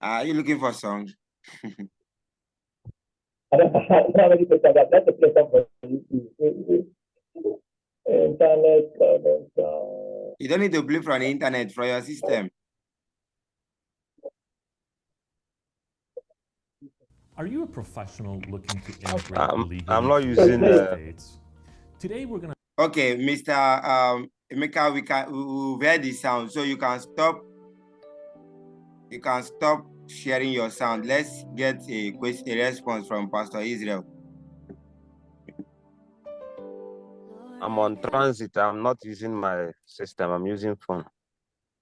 Are you looking for song? I don't have any question. That's a place for you. Internet connection. You don't need to play from the internet from your system. Are you a professional looking to immigrate legally I'm not to the using United States? Today we're going to Okay, Mr. Emeka, we've heard the sound, so you can stop. You can stop sharing your sound. Let's get a response from Pastor Israel. I'm on transit. I'm not using my system. I'm using phone.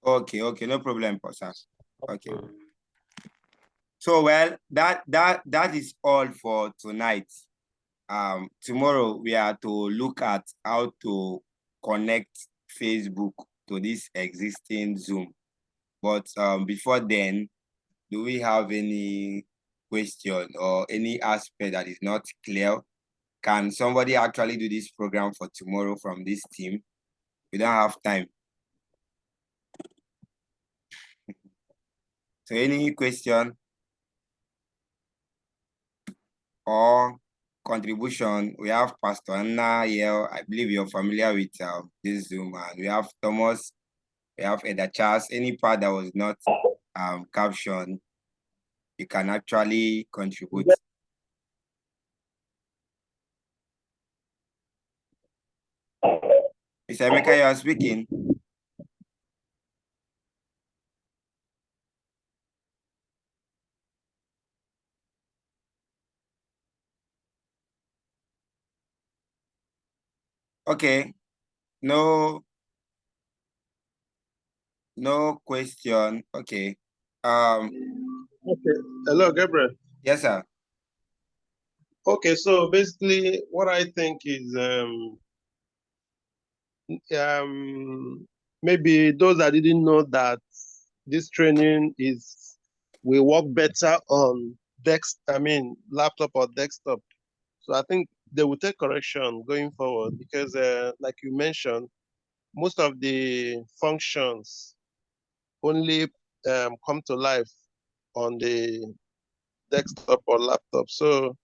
Okay, no problem, Pastor. Okay. So well, that is all for tonight. Tomorrow we are to look at how to connect Facebook to this existing Zoom. But before then, do we have any question or any aspect that is not clear? Can somebody actually do this program for tomorrow from this team? We don't have time. So any question or contribution? We have Pastor Anna here. I believe you're familiar with this Zoom. And we have Thomas. We have Eda Charles. Any part that was not captioned, you can actually contribute. Mr. Emeka, you are speaking. Okay. No question. Okay. Okay. Hello, Gabriel. Yes, sir. Okay, so basically, what I think is maybe those that didn't know that this training will work better on laptop or desktop. So I think they will take correction going forward because, like you mentioned, most of the functions only come to life on the desktop or laptop. So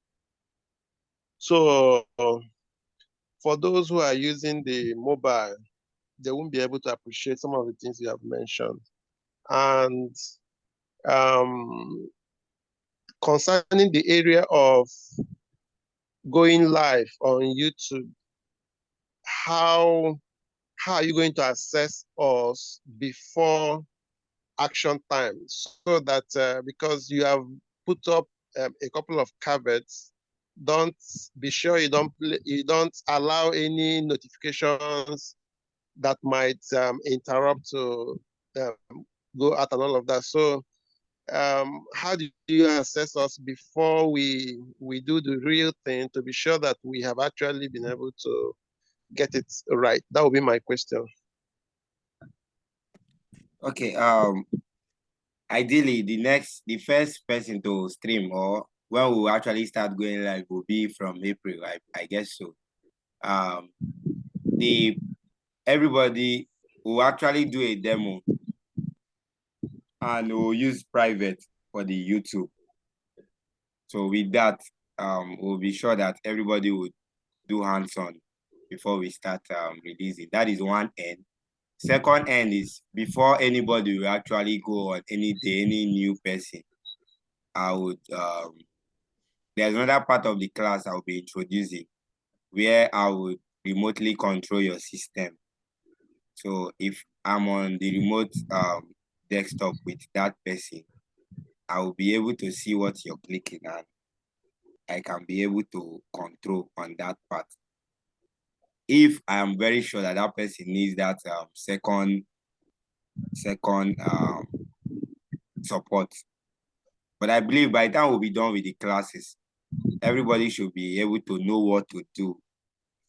for those who are using the mobile, they won't be able to appreciate some of the things you have mentioned. And concerning the area of going live on YouTube, how are you going to assess us before action time so that because you have put up a couple of caveats, don't be sure you don't allow any notifications that might interrupt to go out and all of that. So how do you assess us before we do the real thing to be sure that we have actually been able to get it right? That would be my question. Okay. Ideally, the first person to stream or when we actually start going live will be from April. I guess so. Everybody will actually do a demo and we'll use private for the YouTube. So with that, we'll be sure that everybody would do hands-on before we start releasing. That is one end. Second end is before anybody will actually go on any day, any new person, I would there's another part of the class I'll be introducing where I would remotely control your system. So if I'm on the remote desktop with that person, I will be able to see what you're clicking and I can be able to control on that part. If I am very sure that that person needs that second support. But I believe by the time we'll be done with the classes, everybody should be able to know what to do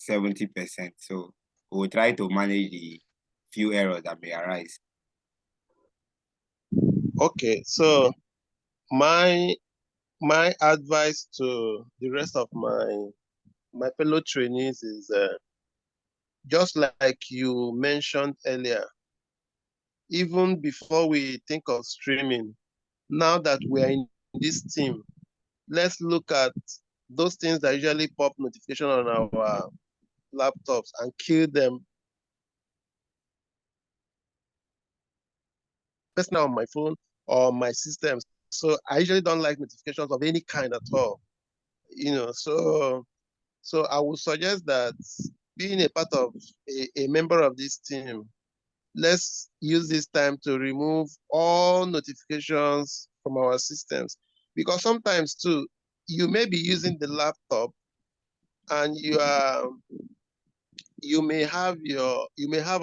70%. So we'll try to manage the few errors that may arise. Okay, so my advice to the rest of my fellow trainees is just like you mentioned earlier, even before we think of streaming, now that we're in this team, let's look at those things that usually pop notification on our laptops and kill them. Personally on my phone or my systems. So I usually don't like notifications of any kind at all. So I would suggest that being a part of a member of this team, let's use this time to remove all notifications from our systems. Because sometimes too, you may be using the laptop and you may have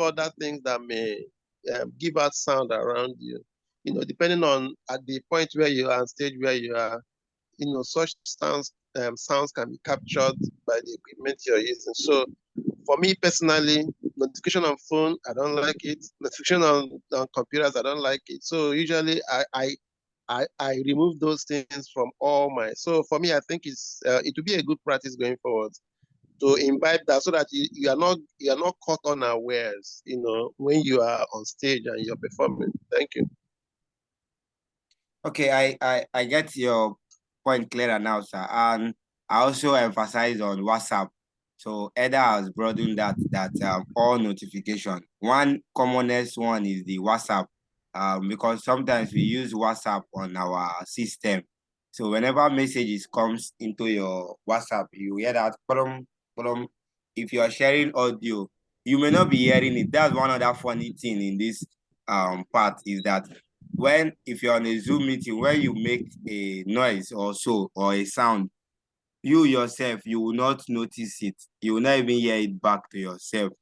other things that may give out sound around you. Depending on at the point where you are, and stage where you are, such sounds can be captured by the equipment you're using. So for me personally, notification on phone, I don't like it. Notification on computers, I don't like it. So usually I remove those things from all my. So for me, I think it will be a good practice going forward to imbibe that, so that you are not caught unawares, when you are on stage and you're performing. Thank you. Okay, I get your point clearer now, sir. And I also emphasize on WhatsApp. So Eda has broadened that all notification. One commonest one is the WhatsApp, because sometimes we use WhatsApp on our system. So whenever messages comes into your WhatsApp, you hear that from. If you are sharing audio, you may not be hearing it. That's one other funny thing in this part, is that if you're on a Zoom meeting, when you make a noise or so, or a sound, you yourself, you will not notice it. You will not even hear it back to yourself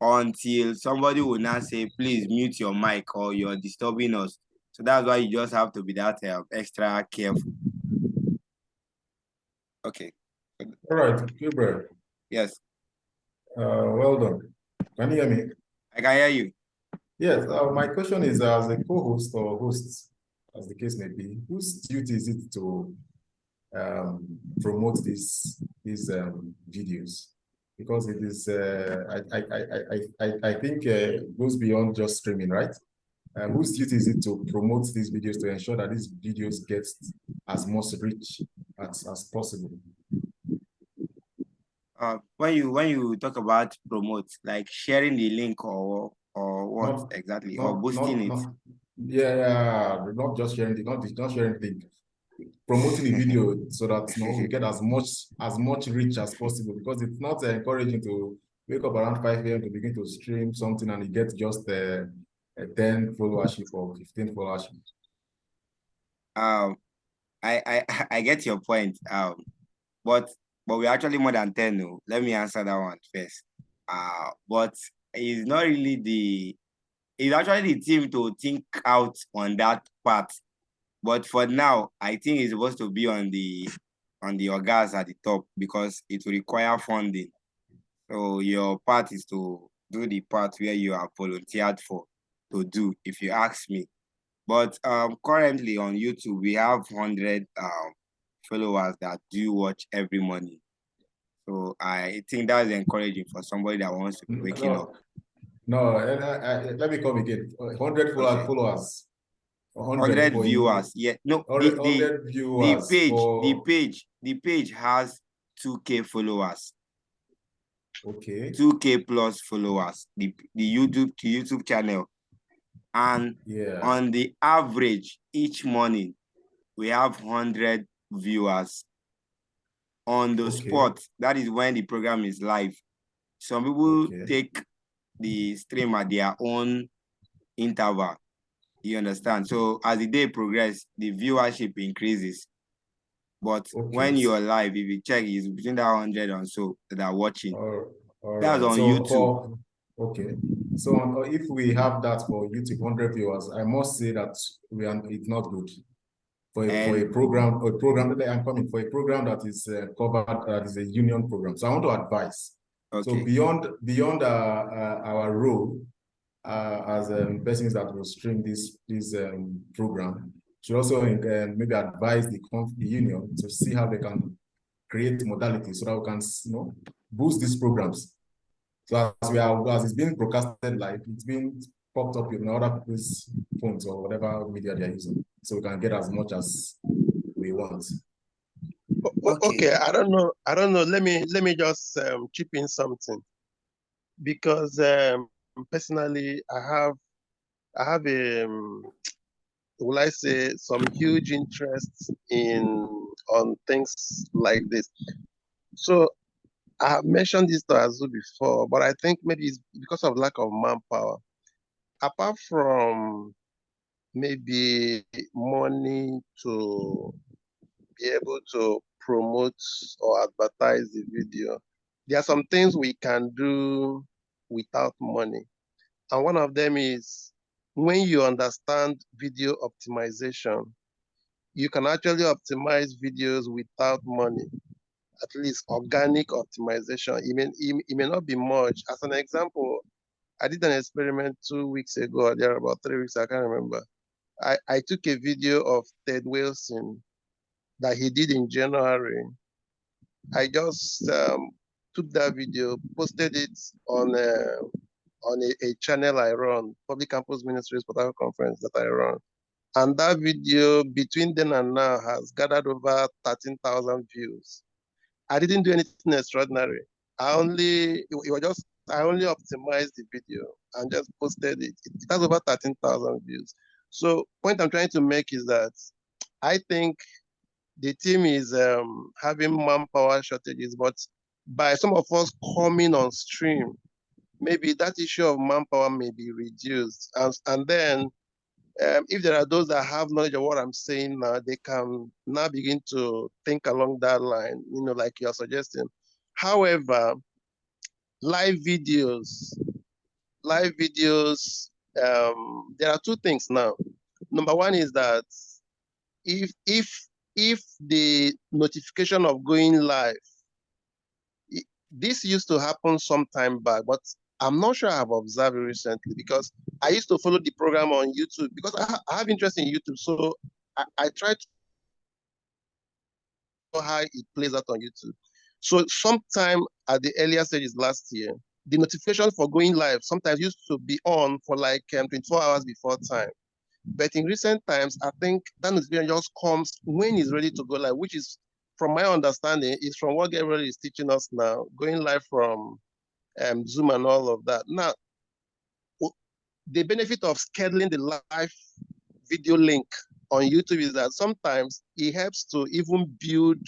until somebody will now say, please mute your mic or you're disturbing us. So that's why you just have to be that extra careful. Okay. All right, Gabriel. Yes. Well done. Can you hear me? I can hear you. Yes, my question is, as a co-host or host, as the case may be, whose duty is it to promote these videos? Because it is, I think, goes beyond just streaming, right? Whose duty is it to promote these videos, to ensure that these videos get as much reach as possible? When you talk about promote, like sharing the link or what exactly, or boosting it? Not just sharing the, not sharing the link, promoting the video so that we get as much reach as possible, because it's not encouraging to wake up around 5 a.m. to begin to stream something and you get just a 10 followership or 15 followership. I get your point. But we're actually more than 10. No. Let me answer that one first. But it's not really it's actually the team to think out on that part. But for now, I think it's supposed to be on the organs at the top, because it will require funding. So your part is to do the part where you are volunteered for to do, if you ask me. But currently on YouTube, we have 100 followers that do watch every morning. So I think that's encouraging for somebody that wants to be waking up. No, let me come again. 100 followers. 100 viewers. Yeah, no, 100 viewers. The page has 2K followers. Okay. 2K plus followers. The YouTube channel. And on the average, each morning, we have 100 viewers on the spot. That is when the program is live. Some people take the stream at their own interval. You understand? So as the day progresses, the viewership increases. But when you're live, if you check, it's between that 100 and so that are watching. That's on YouTube. So if we have that for YouTube, 100 viewers, I must say that it's not good. For a program, I'm coming for a program that is covered, that is a union program. So I want to advise. So beyond our role as persons that will stream this program, should also maybe advise the union to see how they can create modalities so that we can boost these programs. So as it's being broadcasted live, it's being popped up in other people's phones or whatever media they're using. so we can get as much as we want. Okay, I don't know. Let me just chip in something, because personally, I have a will I say some huge interest in on things like this. So I have mentioned this to Azu before, but I think maybe it's because of lack of manpower. Apart from maybe money to be able to promote or advertise the video, there are some things we can do without money. And one of them is, when you understand video optimization, you can actually optimize videos without money, at least organic optimization. It may not be much. As an example, I did an experiment 2 weeks ago, or there about 3 weeks, I can't remember. I took a video of Ted Wilson that he did in January. I just took that video, posted it on a channel I run, Public Campus Ministries Portal Conference that I run. And that video between then and now has gathered over 13,000 views. I didn't do anything extraordinary. I only optimized the video and just posted it. It has over 13,000 views. So point I'm trying to make is that I think the team is having manpower shortages, but by some of us coming on stream, maybe that issue of manpower may be reduced. And then if there are those that have knowledge of what I'm saying now, they can now begin to think along that line, like you're suggesting. However, live videos, there are two things now. Number one is that if the notification of going live, this used to happen some time back, but I'm not sure I've observed it recently, because I used to follow the program on YouTube because I have interest in YouTube. So I try to know how it plays out on YouTube. So sometime at the earlier stages last year, the notification for going live sometimes used to be on for like 24 hours before time. But in recent times, I think that notification just comes when it's ready to go live, which is, from my understanding, is from what Gabriel is teaching us now, going live from Zoom and all of that. Now, the benefit of scheduling the live video link on YouTube is that sometimes it helps to even build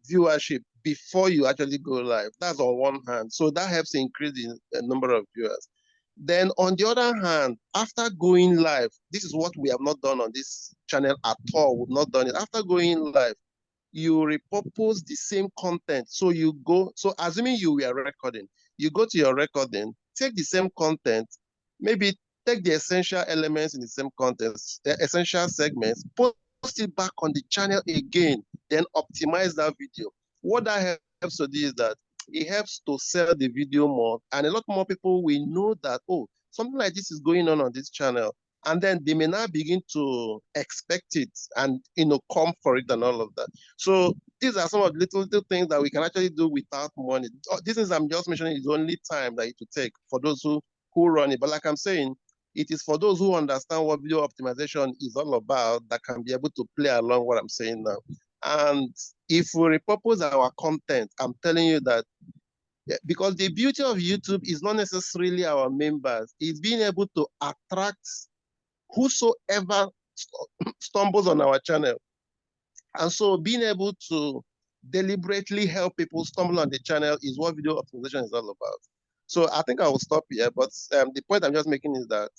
viewership before you actually go live. That's on one hand. So that helps increase the number of viewers. Then on the other hand, after going live, this is what we have not done on this channel at all. We've not done it. After going live, you repurpose the same content. So assuming you were recording, you go to your recording, take the same content, maybe take the essential elements in the same content, the essential segments, post it back on the channel again, then optimize that video. What that helps to do is that it helps to sell the video more, and a lot more people will know that, oh, something like this is going on this channel. And then they may now begin to expect it and come for it and all of that. So these are some of the little things that we can actually do without money. This is I'm just mentioning is only time that it will take for those who run it. But like I'm saying, it is for those who understand what video optimization is all about that can be able to play along what I'm saying now. And if we repurpose our content, I'm telling you that, because the beauty of YouTube is not necessarily our members, it's being able to attract whosoever stumbles on our channel. And so being able to deliberately help people stumble on the channel is what video optimization is all about. So I think I will stop here, but the point I'm just making is that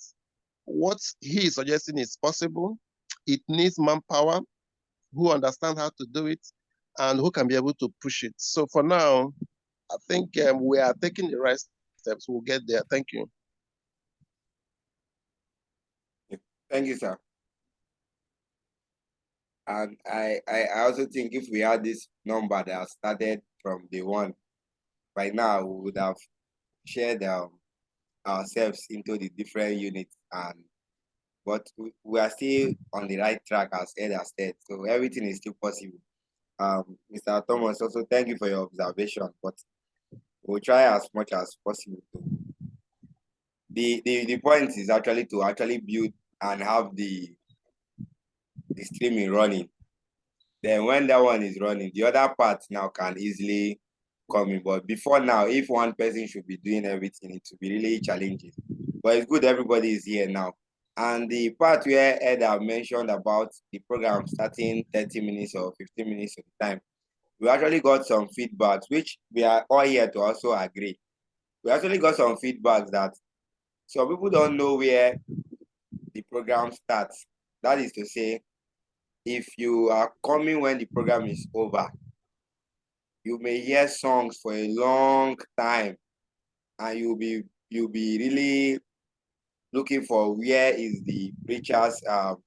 what he is suggesting is possible. It needs manpower who understand how to do it and who can be able to push it. So for now, I think we are taking the right steps. We'll get there. Thank you. Thank you, sir. And I also think if we had this number that started from day one, by now we would have shared ourselves into the different units, but we are still on the right track, as Ed has said. So everything is still possible. Mr. Thomas, also thank you for your observation, but we'll try as much as possible. The point is actually to build and have the streaming running. Then when that one is running, the other part now can easily come in. But before now, if one person should be doing everything, it will be really challenging. But it's good everybody is here now. And the part where Ed have mentioned about the program starting 30 minutes or 15 minutes at a time, we actually got some feedbacks, which we are all here to also agree. We actually got some feedbacks that some people don't know where the program starts. That is to say, if you are coming when the program is over, you may hear songs for a long time, and you'll be really looking for where is the preacher's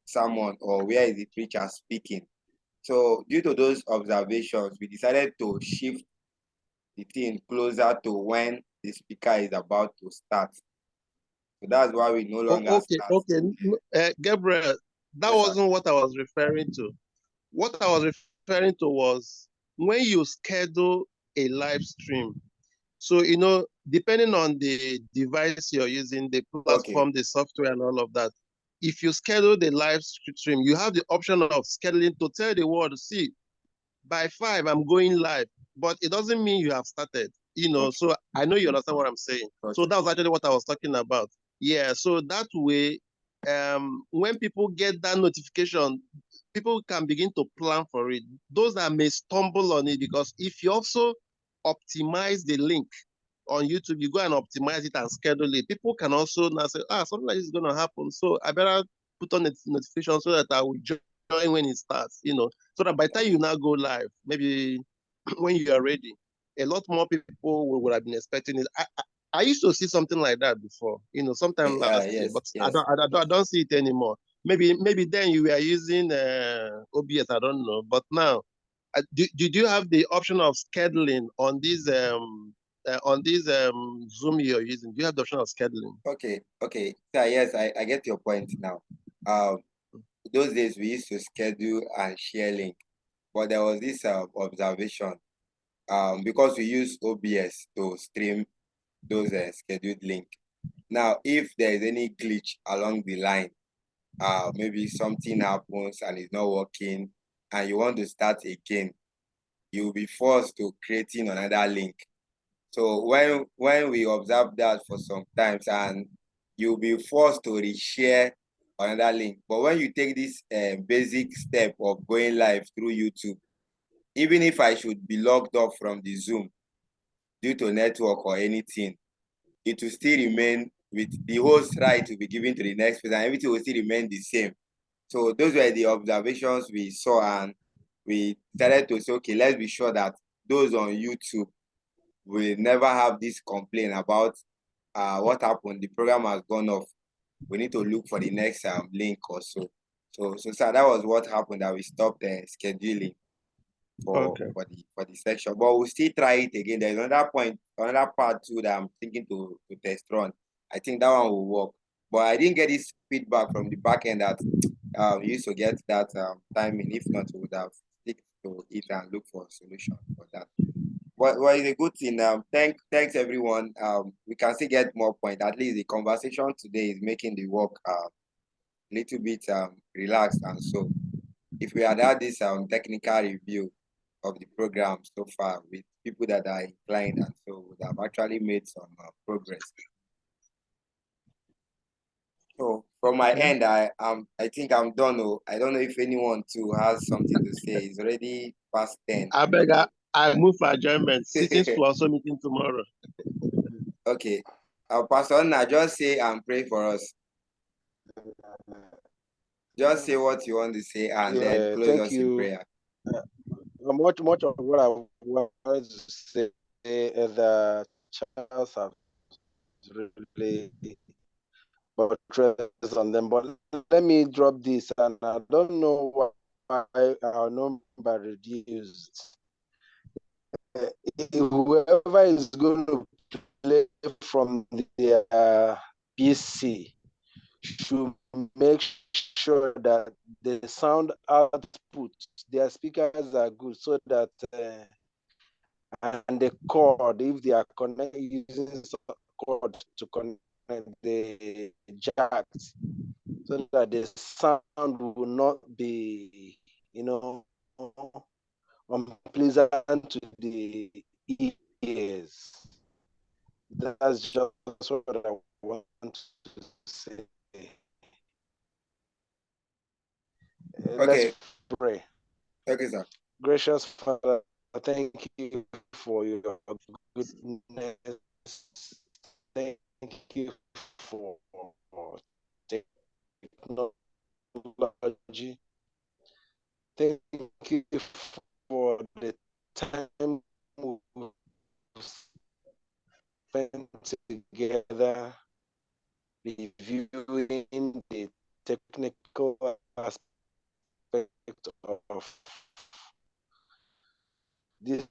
sermon or where is the preacher speaking. So due to those observations, we decided to shift the thing closer to when the speaker is about to start. So that's why we no longer start. Gabriel, that Yes, wasn't what I was referring to. What I was referring to was when you schedule a live stream. So, depending on the device you're using, the platform, the software, and all of that, if you schedule the live stream, you have the option of scheduling to tell the world, see, by 5, I'm going live. But it doesn't mean you have started, So I know you understand what I'm saying. So that was actually what I was talking about. Yeah, so that way, when people get that notification, people can begin to plan for it. Those that may stumble on it, because if you also optimize the link on YouTube, you go and optimize it and schedule it. People can also now say, something like this is going to happen. So I better put on a notification so that I will join when it starts, so that by the time you now go live, maybe when you are ready, a lot more people would have been expecting it. I used to see something like that before, sometime last year, but yes. I don't see it anymore. Maybe then you were using OBS, I don't know. But now, did you have the option of scheduling on this Zoom you're using? Do you have the option of scheduling? Okay. Yeah, yes, I get your point now. Those days we used to schedule and share link, but there was this observation. Because we use OBS to stream those scheduled link. Now, if there is any glitch along the line, maybe something happens and it's not working, and you want to start again, you'll be forced to creating another link. So when we observe that for some times, and you'll be forced to reshare another link. But when you take this basic step of going live through YouTube, even if I should be logged off from the Zoom due to network or anything, it will still remain with the host right to be given to the next person, and everything will still remain the same. So those were the observations we saw, and we started to say, okay, let's be sure that those on YouTube will never have this complaint about what happened. The program has gone off. We need to look for the next link or so. So that was what happened, that we stopped scheduling for the section. But we'll still try it again. There's another part too that I'm thinking to test run. I think that one will work. But I didn't get this feedback from the back end that we used to get that timing. If not, we would have stick to it and look for a solution for that. But it's a good thing. Thanks everyone. We can still get more point. At least the conversation today is making the work a little bit relaxed. And so if we had this technical review of the program so far with people that are inclined, and so would have actually made some progress. So from my end, I think I'm done. I don't know if anyone too has something to say. It's already past 10. I beg, I move for adjournment. Sitting to also meeting tomorrow. Okay. Pastor Anna, just say and pray for us. Just say what you want to say and then close us in prayer. Much of what I wanted to say is that Charles has really buttressed on them. But let me drop this, and I don't know why our number reduced. Whoever is going to play from the PC should make sure that the sound output, their speakers are good, so that and the cord, if they are using cord to connect the jacks, so that the sound will not be, unpleasant to the ears. That's just what I want to say. Okay. Let's pray. Okay, sir. Gracious Father, thank you for your goodness. Thank you for technology. Thank you for the time we spent together reviewing the technical aspect of this